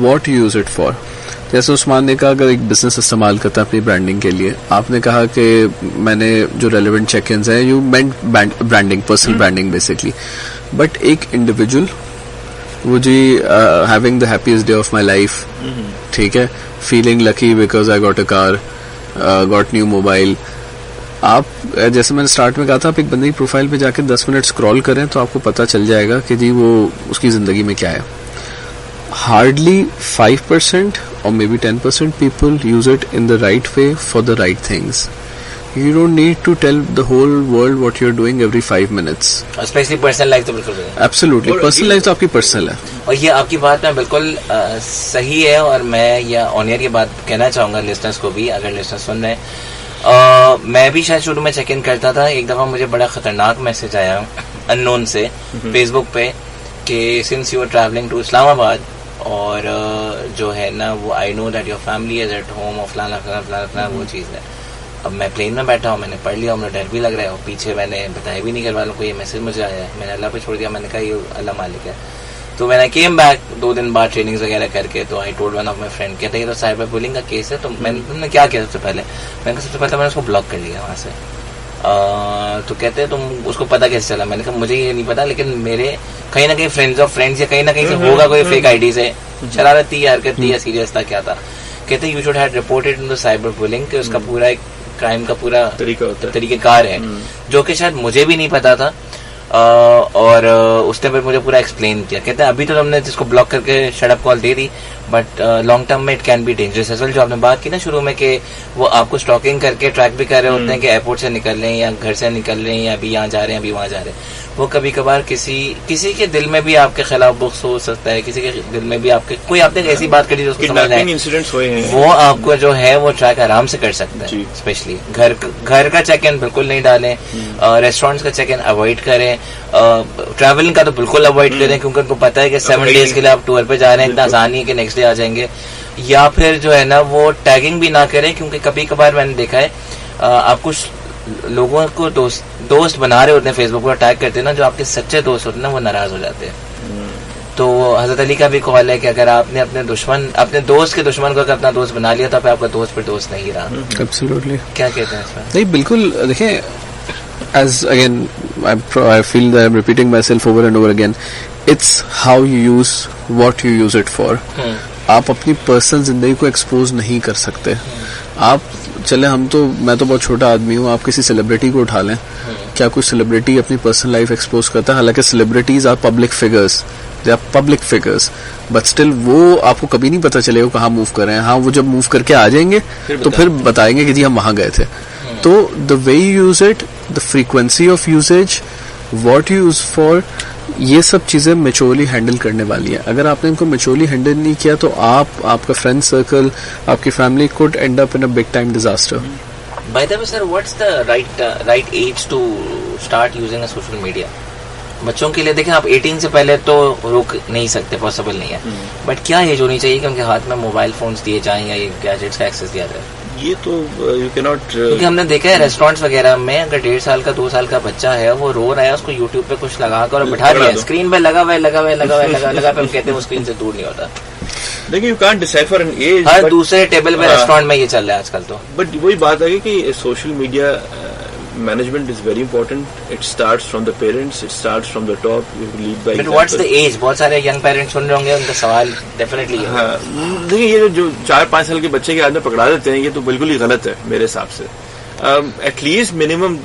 what you use it for. جیسے عثمان نے کہا اگر ایک business استعمال کرتا ہے اپنی branding کے لیے, آپ نے کہا کہ میں نے جو ریلیونٹ چیک انز ہیں, you meant branding, personal branding basically. But ایک انڈیویجول وہ جی having the happiest day of my life, ٹھیک ہے, feeling lucky because I got a car, got new mobile. آپ جیسے میں نے اسٹارٹ میں کہا تھا, آپ ایک بندے کی پروفائل پہ جا کے 10 منٹ اسکرول کریں تو آپ کو پتہ چل جائے گا کہ جی وہ اس کی زندگی میں کیا ہے. Hardly 5% or maybe 10% people use it in the right way for the right things. You don't need to tell the whole world what you're doing every 5 minutes. Especially personal life تو بالکل Absolutely. Personal life تو آپ کی personal ہے. اور یہ آپ کی بات میں بالکل صحیح ہے, اور میں یہ آن ایئر کی بات کہنا چاہوں گا لسنرس کو بھی, اگر لسنرس سن رہے ہیں. میں بھی شاید شروع میں چیک ان کرتا تھا. ایک دفعہ مجھے بڑا خطرناک میسج آیا ان نون سے فیس بک پہ کہ since you are travelling to Islamabad, اور جو ہے نا وہ I know that your family is at home, اور فلانا فلانا فلانا فلانا وہ چیز ہے. اب میں پلین میں بیٹھا ہوں, میں نے پڑھ لیا, مجھے ڈر بھی لگ رہا ہے, اور پیچھے میں نے بتایا بھی نہیں گھر والوں کو یہ میسج مجھے آیا ہے. میں نے اللہ پہ چھوڑ دیا, میں نے کہا یہ اللہ مالک ہے. تو میں نے کیم بیک 2 دن بعد ٹریننگز وغیرہ کر کے, تو I told one of my friend, کہتے ہیں یہ تو سائبر بولنگ کا کیس ہے. تو میں نے کیا کیا سب سے پہلے, میں نے کہا سب سے پہلے میں نے اس کو بلاک کر لیا وہاں سے. تو کہتے ہیں تم اس کو پتا کیسے چلا. میں نے کہا مجھے یہ نہیں پتا, لیکن میرے کہیں نہ کہیں فرینڈز آف فرینڈز یا کہیں نہ کہیں سے ہوگا کوئی فیک آئی ڈی سے شرارت تھی, حرکت تھی, یا سیریس تھا, کیا تھا. کہتے ہیں you should had reported in cyber bullying, کہ اس کا پورا ایک کرائم کا پورا طریقہ کار ہے, جو کہ شاید مجھے بھی نہیں پتا تھا. اور اس نے پھر مجھے پورا ایکسپلین کیا. کہتے ہیں ابھی تو تم نے جس کو بلاک کر کے شٹ اپ کال دے دی, بٹ لانگ ٹرم میں it can be dangerous as well. جو آپ نے بات کی نا شروع میں کہ وہ آپ کو اسٹاکنگ کر کے ٹریک بھی کر رہے ہوتے ہیں کہ ایئرپورٹ سے نکل رہے ہیں, یا گھر سے نکل رہے ہیں, یا ابھی یہاں جا رہے ہیں, ابھی وہاں جا رہے ہیں. وہ کبھی کبھار کسی کے دل میں بھی آپ کے خلاف بغض ہو سکتا ہے, کسی کے دل میں بھی آپ کے کوئی آپ نے ایسی بات کری جو اس کو سمجھ آئے, وہ آپ کو جو ہے وہ ٹریک آرام سے کر سکتا ہے. اسپیشلی گھر کا چیک ان بالکل نہیں ڈالیں, ریسٹورینٹس کا چیک ان اوائڈ کریں, ٹریولنگ کا تو بالکل اوائڈ کریں, کیونکہ ان کو پتا ہے کہ 7 days کے لیے آپ ٹور پہ جا رہے ہیں, اتنا آسانی ہے کہ نیکسٹ ڈے آ جائیں گے. یا پھر جو ہے نا وہ ٹیگنگ بھی نہ کریں, کیونکہ کبھی کبھار میں نے دیکھا ہے آپ کچھ لوگوں کو دوست بنا رہے ہوتے ہیں فیس بک پر, ٹیگ کرتے ہیں نا, جو آپ کے سچے دوست ہوتے ہیں نا وہ ناراض ہو جاتے ہیں. تو حضرت علی کا بھی قول ہے کہ اگر آپ نے اپنے دوست کے دشمن کو اگر اپنا دوست بنا لیا تو آپ کا دوست پھر دوست نہیں رہا. ایبسلیوٹلی. کیا کہتے ہیں اس میں؟ نہیں بالکل. دیکھیں, as again I feel that I'm repeating myself over and over again, it's how you use what you use it for. آپ اپنی پرسنل زندگی کو ایکسپوز نہیں کر سکتے. آپ چلے, میں تو بہت چھوٹا آدمی ہوں, آپ کسی سیلیبریٹی کو اٹھا لیں, کیا کوئی سیلیبریٹی اپنی پرسنل لائف ایکسپوز کرتا ہے؟ حالانکہ celebrities are public figures, they are public figures, but still وہ آپ کو کبھی نہیں پتا چلے گا کہاں موو کر رہے ہیں. ہاں وہ جب موو کر کے آ جائیں گے تو پھر بتائیں گے کہ جی ہم وہاں گئے تھے. تو the way you use it, the frequency of usage, what you use for, یہ سب چیزیں میچورلی ہینڈل کرنے والی ہیں. اگر آپ نے ان کو میچورلی ہینڈل نہیں کیا تو آپ کا فرینڈ سرکل, آپ کی family could end up in a big time disaster. By the way sir, what's the right age to start using a social media بچوں کے لیے؟ دیکھیں آپ 18 سے پہلے تو روک نہیں سکتے, پاسبل نہیں ہے, بٹ کیا ایج ہونی چاہیے کہ ان کے ہاتھ میں موبائل فونس دیے جائیں یا یہ گیجٹس کا ایکسیس دیا جائے؟ یہ تو یو کی ناٹ, کیونکہ ہم نے دیکھا ہے ریسٹورینٹس وغیرہ میں اگر 1.5 سال کا 2 سال کا بچہ ہے, وہ رو رہا ہے, اس کو یوٹیوب پہ کچھ لگا کر بٹھا دیا, اسکرین پہ لگا پہ کہتے ہیں وہ اسکرین سے دور نہیں ہوتا. لیکن you can't decipher an age. ہر دوسرے ٹیبل پہ ریسٹورینٹ میں یہ چل رہا ہے آج کل تو. بٹ وہی بات ہے کہ social media management is very important. It starts from the parents, it starts from the top. You lead by example. But what's the age? بہت سارے ینگ پیرنٹس سن رہے ہوں گے, ان کا سوال ڈیفینیٹلی ہے. دیکھیں یہ جو 4-5 سال کے بچے کے ہاتھ میں پکڑا دیتے ہیں, یہ تو بالکل ہی غلط ہے میرے حساب سے. ایٹ لیسٹ منیمم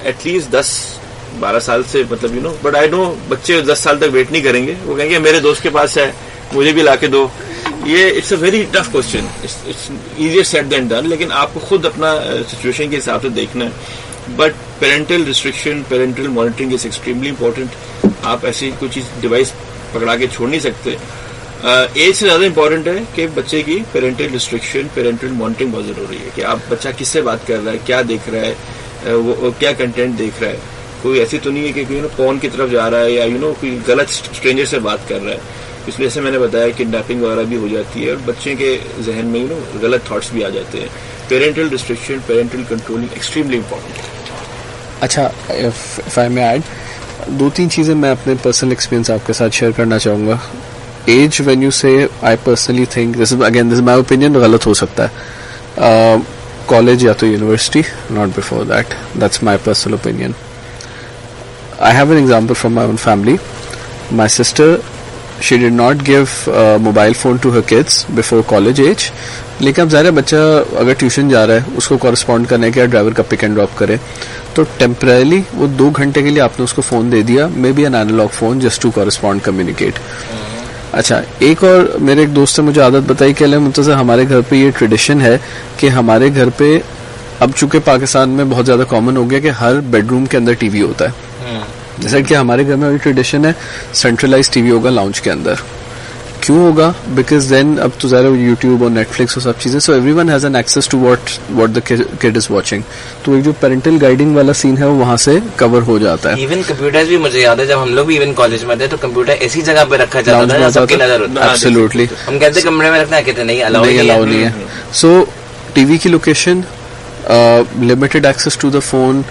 10-12 سال سے, مطلب بٹ آئی نو بچے 10 سال تک ویٹ نہیں کریں گے, وہ کہیں گے میرے دوست کے پاس ہے مجھے بھی لا کے دو. یہ it's a very tough question, it's easier said than done, لیکن آپ کو خود اپنا سچویشن کے حساب سے دیکھنا ہے. But parental restriction, parental monitoring is extremely important. آپ ایسی کوئی چیز ڈیوائس پکڑا کے چھوڑ نہیں سکتے. ایج سے زیادہ امپورٹنٹ ہے کہ بچے کی پیرنٹل ریسٹرکشن, پیرنٹل مانیٹرنگ بہت ضروری ہے, کہ آپ بچہ کس سے بات کر رہا ہے, کیا دیکھ رہا ہے, وہ کیا کنٹینٹ دیکھ رہا ہے. کوئی ایسی تو نہیں ہے کہ پون کی طرف جا رہا ہے یا کوئی غلط اسٹرینجر سے بات کر رہا ہے. اس لیے سے میں نے بتایا کڈنیپنگ وغیرہ بھی ہو جاتی ہے, اور بچے کے ذہن میں غلط تھاٹس بھی آ جاتے ہیں. Parental restriction, parental controlling extremely important. اچھا, اف آئی مے ایڈ, 2-3 چیزیں میں اپنے پرسنل ایکسپیرینس آپ کے ساتھ شیئر کرنا چاہوں گا. age when you say, I personally think this is my opinion, غلط ہو سکتا ہے. College یا تو university, not before that. That's my personal opinion. I have an example from my own family. My sister, she did not give mobile phone to her kids before college age. لیکن اب ظاہر ہے بچہ اگر tuition جا رہا ہے اس کو کورسپونڈ کرنے کے ڈرائیور کا پک اینڈ ڈراپ کرے تو ٹیمپرریلی وہ 2 گھنٹے کے لیے آپ نے اس کو فون دے دیا, maybe an analog phone just to correspond communicate. اچھا, ایک اور میرے ایک دوست نے مجھے عادت بتائی کہ منتظر ہمارے گھر پہ یہ ٹریڈیشن ہے کہ ہمارے گھر پہ اب چونکہ پاکستان میں بہت زیادہ کامن ہو گیا کہ ہر بیڈ روم کے اندر ٹی وی ہوتا ہے, جیسا کہ ہمارے گھر میں ابھی ٹریڈیشن ہے سینٹرلائز ٹی وی ہوگا لاؤنج کے اندر. کیوں ہوگا؟ بیکاز دین اب تو ظاہر یوٹیوب اور نیٹ فلکس اور سب چیزیں, so everyone has an access to what the kid is watching. تو ایک جو پیرنٹل گائیڈنگ والا سین ہے وہ وہاں سے کور ہو جاتا ہے. ایون کمپیوٹر بھی مجھے یاد ہے جب ہم لوگ بھی ایون کالج میں تھے تو کمپیوٹر ایسی جگہ پہ رکھا جاتا تھا سب کی نظر ہوتی ہے. ایبسلیوٹلی. ہم کہتے کمرے میں رکھنا ہے, کہتے نہیں الاؤ نہیں ہے. سو ٹی وی کی location, limited access to the phone.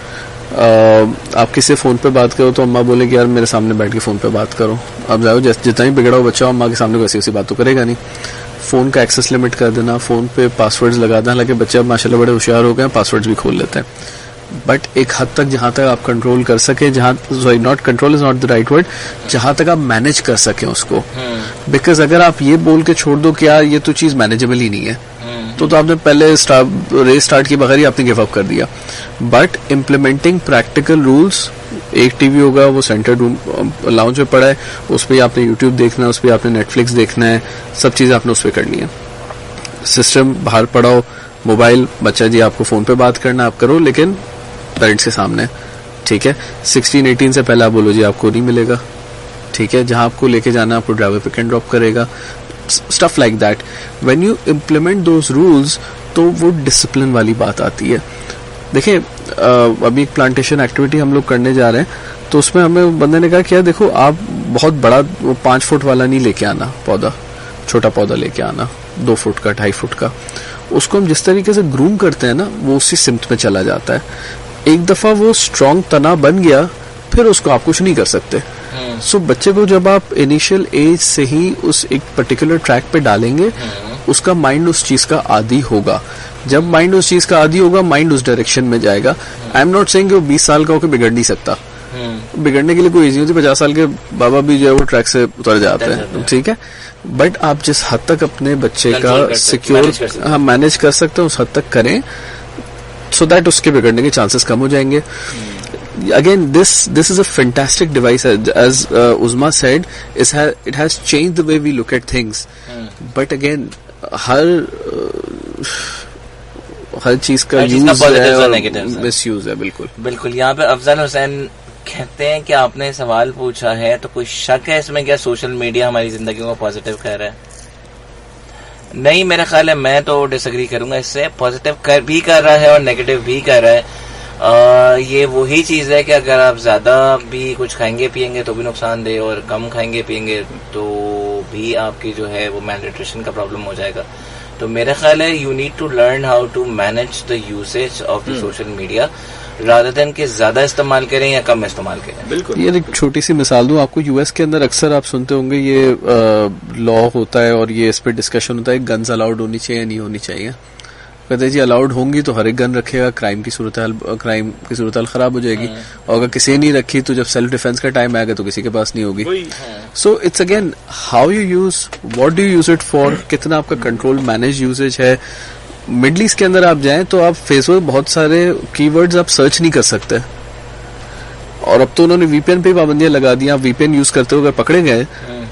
آپ کسی فون پہ بات کرو تو اماں بولے کہ یار میرے سامنے بیٹھ کے فون پہ بات کرو. اب جاؤ جتنا ہی بگڑا ہو بچہ اماں کے سامنے ویسی ویسی بات تو کرے گا نہیں. فون کا ایکسیس لمٹ کر دینا, فون پہ پاسورڈز لگا دینا. حالانکہ بچے اب ماشاء اللہ بڑے ہوشیار ہو گئے ہیں, پاسورڈز بھی کھول لیتے ہیں. بٹ ایک حد تک جہاں تک آپ کنٹرول کر سکیں, جہاں sorry not control is not the right word, جہاں تک آپ مینج کر سکیں اس کو. بیکاز اگر آپ یہ بول کے چھوڑ دو کہ یار یہ تو چیز مینیجبل ہی نہیں ہے تو آپ نے پہلے ریس اسٹارٹ کی بغیر ہی آپ نے گیو اپ کر دیا. بٹ امپلیمنٹنگ پریکٹیکل رولس, ایک ٹی وی ہوگا وہ سینٹر روم لاؤنج میں پڑا ہے, اس پہ آپ نے یوٹیوب دیکھنا ہے, اس پہ آپ نے نیٹ فلکس دیکھنا ہے, سب چیزیں آپ نے اس پہ کرنی ہے. سسٹم باہر پڑاؤ, موبائل بچہ جی آپ کو فون پہ بات کرنا آپ کرو لیکن پیرنٹس کے سامنے, ٹھیک ہے. 16-18 سے پہلے آپ بولو جی آپ کو نہیں ملے گا, ٹھیک ہے. جہاں آپ کو لے کے جانا آپ کو ڈرائیور پک اینڈ ڈراپ کرے گا. stuff like that. When you implement those rules تو وہ ڈسپلن والی بات آتی ہے. دیکھیں ابھی ایک پلانٹیشن ایکٹیویٹی ہم لوگ کرنے جا رہے ہیں تو اس میں ہمیں بندے نے کہا کہ دیکھو آپ بہت بڑا 5 فٹ والا نہیں لے کے آنا پودا, چھوٹا پودا لے کے آنا 2 فٹ کا 2.5 فٹ کا. اس کو ہم جس طریقے سے گروم کرتے ہیں نا وہ اسی سمت میں چلا جاتا ہے. ایک دفعہ وہ اسٹرانگ تنا بن گیا پھر اس کو آپ کچھ نہیں کر سکتے. سو بچے کو جب آپ انیشیل ایج سے ہی اس ایک پرٹیکولر ٹریک پہ ڈالیں گے اس کا مائنڈ اس چیز کا عادی ہوگا. جب مائنڈ اس چیز کا عادی ہوگا مائنڈ اس ڈائریکشن میں جائے گا. آئی ایم ناٹ سیئنگ کہ وہ 20 سال کا ہو کے بگڑ نہیں سکتا, بگڑنے کے لیے کوئی ایزی ہوتی. 50 سال کے بابا بھی جو ہے وہ ٹریک سے اتر جاتے ہیں, ٹھیک ہے. بٹ آپ جس حد تک اپنے بچے کا سیکیور مینج کر سکتے ہیں اس حد تک کریں سو دیٹ اس کے بگڑنے کے چانسز کم ہو جائیں گے. Again, this is a fantastic device, as Uzma said. It has changed the way we look at things. But again, ہر چیز کا یوز ہے, مس یوز ہے. بالکل. یہاں پہ افضل حسین کہتے ہیں کہ آپ نے سوال پوچھا ہے تو کوئی شک ہے اس میں کیا سوشل میڈیا ہماری زندگیوں کو پازیٹیو کر رہا ہے؟ نہیں, میرا خیال ہے میں تو ڈس ایگری کروں گا. اس سے پازیٹیو بھی کر رہا ہے اور نیگیٹو بھی کر رہا ہے. یہ وہی چیز ہے کہ اگر آپ زیادہ بھی کچھ کھائیں گے پیئیں گے تو بھی نقصان دے, اور کم کھائیں گے پیئیں گے تو بھی آپ کی جو ہے وہ میل نیوٹریشن کا پرابلم ہو جائے گا. تو میرا خیال ہے you need to learn how to manage the usage of the social media rather than کہ زیادہ استعمال کریں یا کم استعمال کریں. بالکل. یہ ایک چھوٹی سی مثال دوں آپ کو. یو ایس کے اندر اکثر آپ سنتے ہوں گے یہ لا ہوتا ہے اور یہ اس پہ ڈسکشن ہوتا ہے گنز الاؤڈ ہونی چاہیے یا نہیں ہونی چاہیے. کہتے جی الاؤڈ ہوں گی تو ہر ایک گن رکھے گا, کرائم کی صورتحال خراب ہو جائے گی, اور اگر کسی نہیں رکھی تو جب سیلف ڈیفینس کا ٹائم آئے گا تو کسی کے پاس نہیں ہوگی. So it's again how you use, what do you use it for, کتنا آپ کا کنٹرول مینج یوزیج ہے. مڈل ایسٹ کے اندر آپ جائیں تو آپ فیس بک بہت سارے کی ورڈز آپ سرچ نہیں کر سکتے, اور اب تو انہوں نے وی پی این پہ پابندیاں لگا دی. آپ وی پی این یوز کرتے ہوئے اگر پکڑے گئے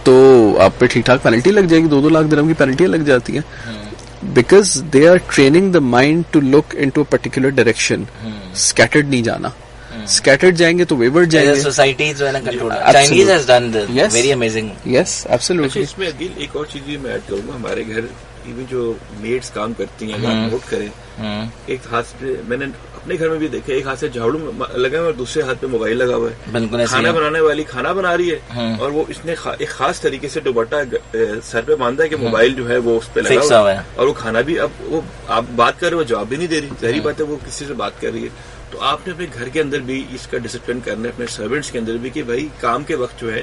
تو آپ پہ ٹھیک ٹھاک پینلٹی لگ جائے گی, 2-2 لاکھ درہم کی پینلٹیاں لگ جاتی ہیں. Because they are training the mind to look into a particular direction. Scattered نہیں جانا. Scattered جائیں گے تو wayward جائیں گے. Society جو ہے نا control. Chinese has done this. Yes. Very amazing. Yes, absolutely. اس میں ایک اور چیز بھی میں ایڈ کروں گا. ہمارے گھر ایون جو میڈس کام کرتی ہیں اگر آپ نوٹ کریں, ایک ہاتھ پہ میں نے اپنے گھر میں بھی دیکھا, ایک ہاتھ سے جھاڑو لگا ہوا اور دوسرے ہاتھ پہ موبائل لگا ہوا ہے. بالکل. کھانا بنانے والی کھانا بنا رہی ہے اور وہ اس نے ایک خاص طریقے سے دوپٹہ سر پہ باندھا ہے کہ موبائل جو ہے وہ اس پہ لگا ہوا ہے, اور وہ کھانا بھی اب وہ آپ بات کر رہے ہو جواب بھی نہیں دے رہی. ظاہری بات ہے وہ کسی سے بات کر رہی ہے. تو آپ نے اپنے گھر کے اندر بھی اس کا ڈسپلن کرنا ہے, اپنے سرونٹس کے اندر بھی کہ بھائی کام کے وقت جو ہے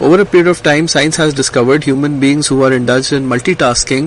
Over a period of time, science has discovered human beings who are indulged in multitasking,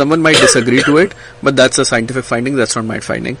someone might disagree to it, but that's a scientific finding. That's not my finding.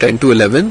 10 to 11.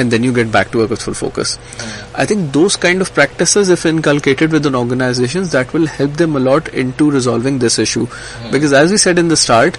and then you get back to work with full focus. I think those kind of practices, if inculcated within organizations, that will help them a lot into resolving this issue. Because as we said in the start,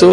So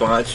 5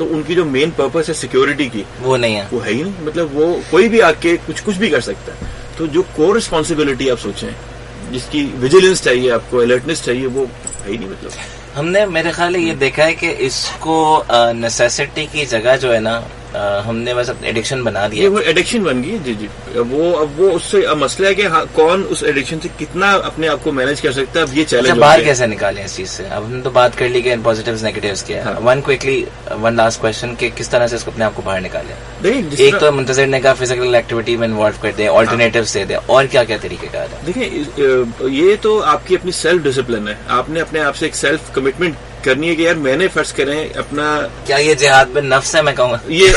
تو ان کی جو main purpose ہے security کی وہ نہیں ہے. وہ ہے ہی نہیں. مطلب وہ کوئی بھی آ کے کچھ بھی کر سکتا ہے. تو جو کور ریسپانسبلٹی آپ سوچیں جس کی ویجیلنس چاہیے آپ کو, الرٹنس چاہیے, وہ ہے ہی نہیں. مطلب ہم نے میرے خیال ہے یہ دیکھا ہے کہ اس کو نیسیسٹی کی جگہ جو ہے نا ہم نے بس ایڈکشن بنا دیا. وہ ایڈکشن بن گئی. جی جی. وہ اس سے مسئلہ ہے کہ کون اس ایڈکشن سے کتنا اپنے آپ کو مینج کر سکتا ہے. اب یہ چیلنج باہر کیسے نکالیں اس چیز سے. اب ہم نے تو بات کر لی کہ پازیٹیوز نیگیٹیوز کیا ہے. ون لاسٹ کوشچن کہ کس طرح سے اس کو اپنے آپ کو باہر نکالیں. ایک تو منتظر نے کہا فزیکل ایکٹیویٹی میں انوالو کر دیں, آلٹرنیٹیوز دے دیں, اور کیا کیا طریقے کار ہے. دیکھیں یہ تو آپ کی اپنی سیلف ڈسپلن ہے. آپ نے اپنے آپ سے ایک سیلف کمٹمنٹ کرنی ہے کہ یار میں نے فرض کریں اپنا. کیا یہ جہاد بن نفس ہے؟ میں کہوں گا یہ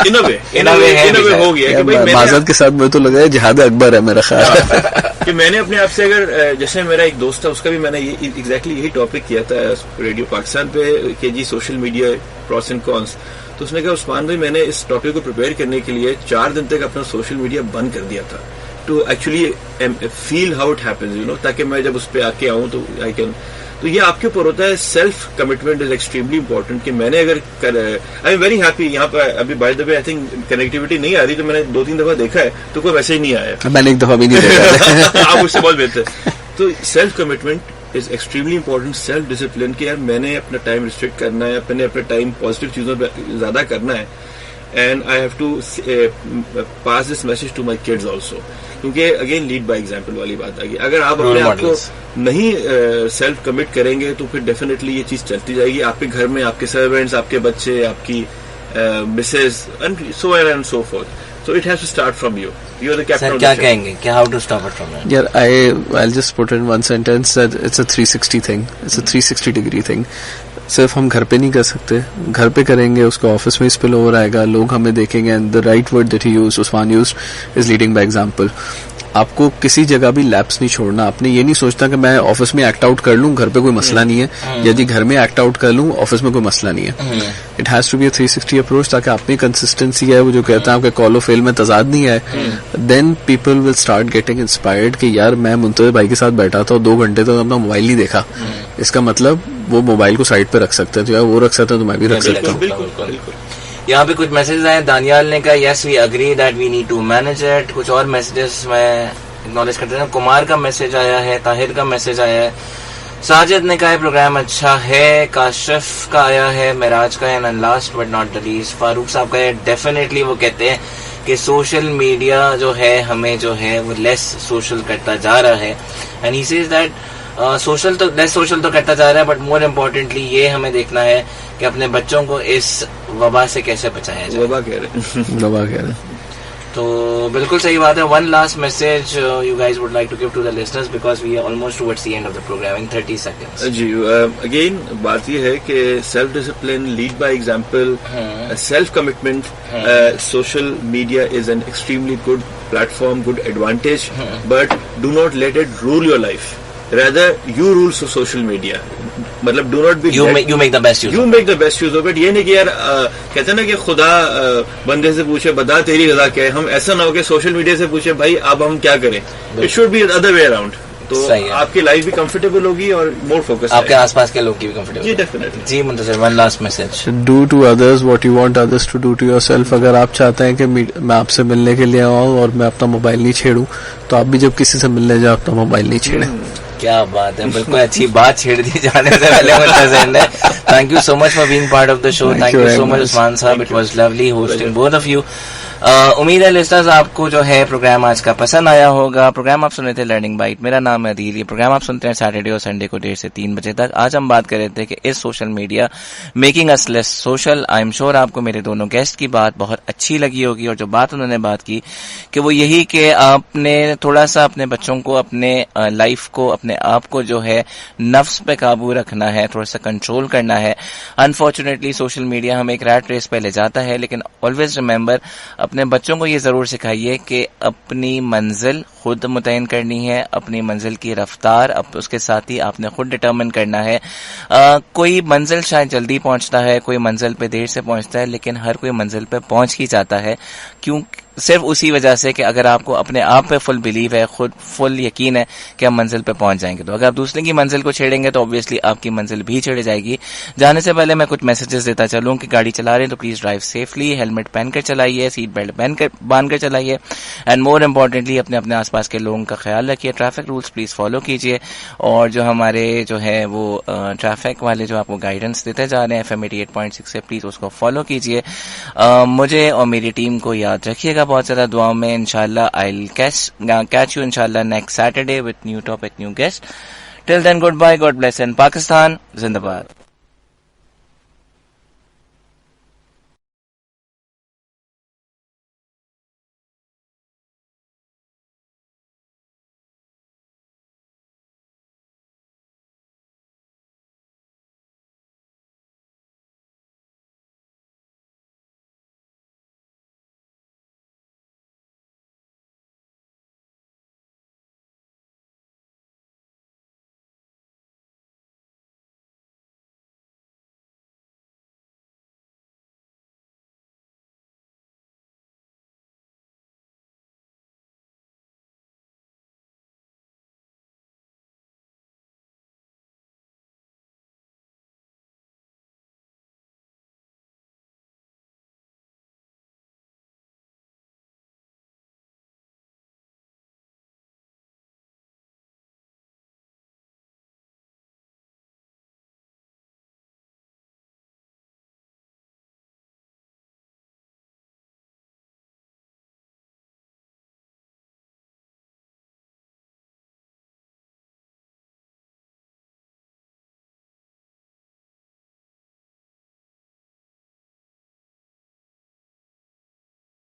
ان وے ہو گیا کہ معذرت کے ساتھ مجھے تو لگا ہے جہاد اکبر ہے میرا خیال کہ میں نے اپنے آپ سے, اگر جیسے میرا ایک دوست تھا اس کا بھی میں نے ایگزیکٹلی یہی ٹاپک کیا تھا ریڈیو پاکستان پہ کہ جی سوشل میڈیا پروس اینڈ کونس. تو اس نے کہا عثمان بھائی میں نے اس ٹاپک کو پریپیئر کرنے کے لیے 4 دن تک اپنا سوشل میڈیا بند کر دیا تھا to actually feel how it happens you know, تاکہ میں جب اس پہ آ کے آؤں تو آئی کین. تو یہ آپ کے اوپر ہوتا ہے. Self commitment is extremely important کہ میں نے اگر آئی ایم ویری ہیپی یہاں پہ ابھی by the way I think connectivity نہیں آ رہی تو میں نے 2-3 دفعہ دیکھا ہے تو کوئی ویسے ہی نہیں آیا. میں نے ایک دفعہ بھی نہیں دیکھا. آپ اس سے بہت بہتر. تو self commitment is extremely important. Self discipline کہ یار میں نے اپنا ٹائم ریسٹرکٹ کرنا ہے, اپنے ٹائم پازیٹیو چیزوں پہ زیادہ کرنا ہے. And I have to pass this message to my kids also, کیونکہ اگین لیڈ بائی ایگزامپل والی بات آ گئی. اگر آپ اپنے آپ کو نہیں سیلف کمٹ کریں گے تو پھر ڈیفینیٹلی یہ چیز چلتی جائے گی. آپ کے گھر میں آپ کے سروینٹس, آپ کے بچے, آپ کی Mrs and so on and so forth. So it has to start from you. You are the captain of the ship. کیا کہیں گے کہ how to stop it from there? Yeah, I'll just put in one sentence that it's a 360 thing. It's a 360 degree thing. صرف ہم گھر پہ نہیں کر سکتے, گھر پہ کریں گے اس کو آفس میں اسپل اوور آئے گا, لوگ ہمیں دیکھیں گے. And the right word that he used, Usman used, is leading by example. آپ کو کسی جگہ بھی لیپس نہیں چھوڑنا. آپ نے یہ نہیں سوچنا کہ میں آفس میں ایکٹ آؤٹ کر لوں, گھر پہ کوئی مسئلہ نہیں ہے, یا جی گھر میں ایکٹ آؤٹ کر لوں, آفس میں کوئی مسئلہ نہیں ہے. It has to be a 360 approach, تاکہ اپنی کنسسٹنسی ہے, وہ جو کہتے ہیں آپ کے کال و فیل میں تضاد نہیں ہے. Then people will start getting inspired کہ یار میں منتظر بھائی کے ساتھ بیٹھا تھا اور 2 گھنٹے تک اپنا موبائل نہیں دیکھا. اس کا مطلب وہ موبائل کو سائڈ پہ رکھ سکتے ہیں, تو یار وہ رکھ سکتے ہیں تو میں بھی رکھ سکتا ہوں. بالکل. یہاں پہ کچھ میسجز آئے. دانیال نے کہا yes we agree that we need to manage it. کچھ اور میسجز میں اکنالج کرتے ہیں. کمار کا میسج آیا ہے, طاہر کا میسج آیا ہے, ساجد نے کہا پروگرام اچھا ہے, کاشف کا آیا ہے, معراج کا ہے, and last but not the least Farooq sahab کا ہے. ڈیفینیٹلی وہ کہتے ہیں کہ سوشل میڈیا جو ہے ہمیں جو ہے وہ لیس سوشل کرتا جا رہا ہے. And he says that social تو لیس سوشل تو کرتا جا رہا ہے, بٹ مور امپورٹنٹلی یہ ہمیں دیکھنا ہے کہ اپنے بچوں کو اس وبا سے کیسے بچایا جائے. وبا کہہ رہے ہیں. تو بالکل صحیح بات ہے. One last message you guys would like to give to the listeners because we are almost towards the end of the programme in 30 seconds. جی اگین بات یہ ہے کہ self discipline, lead by example, self commitment. Social media is an extremely good platform, good advantage, but do not let it rule your life. rather you rule social media. مطلب do not be you make the best use. You make the best use of it. یہ نہیں کہ یار کہتے ہیں نا کہ خدا بندے سے پوچھے بتا تیری رضا کیا ہے. ہم ایسا نہ ہو کہ سوشل میڈیا سے پوچھے بھائی اب ہم کیا کریں. It should be the other way around. تو آپ کی لائف بھی کمفرٹیبل ہوگی اور مور فوکس, آپ کے آس پاس کے لوگ کی بھی کمفرٹیبل. جی ڈیفینیٹلی. جی منتظر one last message. Do to others what you want others to do to yourself. اگر آپ چاہتے ہیں کہ میں آپ سے ملنے کے لیے آؤں اور میں اپنا موبائل نہیں چھیڑوں, تو آپ بھی جب کسی سے ملنے جاؤ اپنا موبائل نہیں چھیڑیں. کیا بات ہے, بالکل اچھی بات چھیڑ دی جانے سے پہلے منتظر نے. Thank you so much for being part of the show. Thank you so much Usman sahab, it was lovely hosting both of you. امید ہے لسنرز آپ کو جو ہے پروگرام آج کا پسند آیا ہوگا. پروگرام آپ سن رہے تھے لرننگ بائٹ. میرا نام ہے عدیل. یہ پروگرام آپ سنتے ہیں سیٹرڈے اور سنڈے کو 1:30 سے 3 بجے تک. آج ہم بات کر رہے تھے کہ اس social media making us less social. I am sure آپ کو میرے دونوں گیسٹ کی بات بہت اچھی لگی ہوگی, اور جو بات انہوں نے بات کی کہ وہ یہی کہ آپ نے تھوڑا سا اپنے بچوں کو, اپنے لائف کو, اپنے آپ کو جو ہے نفس پہ قابو رکھنا ہے, تھوڑا سا کنٹرول کرنا ہے. انفارچونیٹلی سوشل میڈیا ہمیں ایک ریٹ ریس پہ لے جاتا ہے, لیکن آلویز ریمبر اپنے بچوں کو یہ ضرور سکھائیے کہ اپنی منزل خود متعین کرنی ہے, اپنی منزل کی رفتار اس کے ساتھ ہی آپ نے خود ڈٹرمن کرنا ہے. کوئی منزل شاید جلدی پہنچتا ہے, کوئی منزل پہ دیر سے پہنچتا ہے, لیکن ہر کوئی منزل پہ پہنچ ہی جاتا ہے. کیوں صرف اسی وجہ سے کہ اگر آپ کو اپنے آپ پہ فل بلیو ہے, خود فل یقین ہے کہ ہم منزل پہ پہنچ جائیں گے, تو اگر آپ دوسرے کی منزل کو چھیڑیں گے تو obviously آپ کی منزل بھی چھیڑ جائے گی. جانے سے پہلے میں کچھ میسیجز دیتا چلوں کہ گاڑی چلا رہے ہیں تو پلیز ڈرائیو سیفلی, ہیلمٹ پہن کر چلائیے, سیٹ بیلٹ باندھ کر چلائیے, اینڈ مور امپورٹنٹلی اپنے آس پاس کے لوگوں کا خیال رکھیے. ٹریفک رولس پلیز فالو کیجیے, اور جو ہمارے جو ہے وہ ٹریفک والے جو آپ کو گائیڈنس دیتے جا رہے ہیں FM 88.6 سے, پلیز اس کو فالو کیجیے. مجھے اور میری ٹیم کو یاد رکھیے گا بہت زیادہ دعاؤں میں. انشاءاللہ I'll catch you inshallah next Saturday with new topic, new guest. Till then, goodbye, God bless, and Pakistan Zindabad.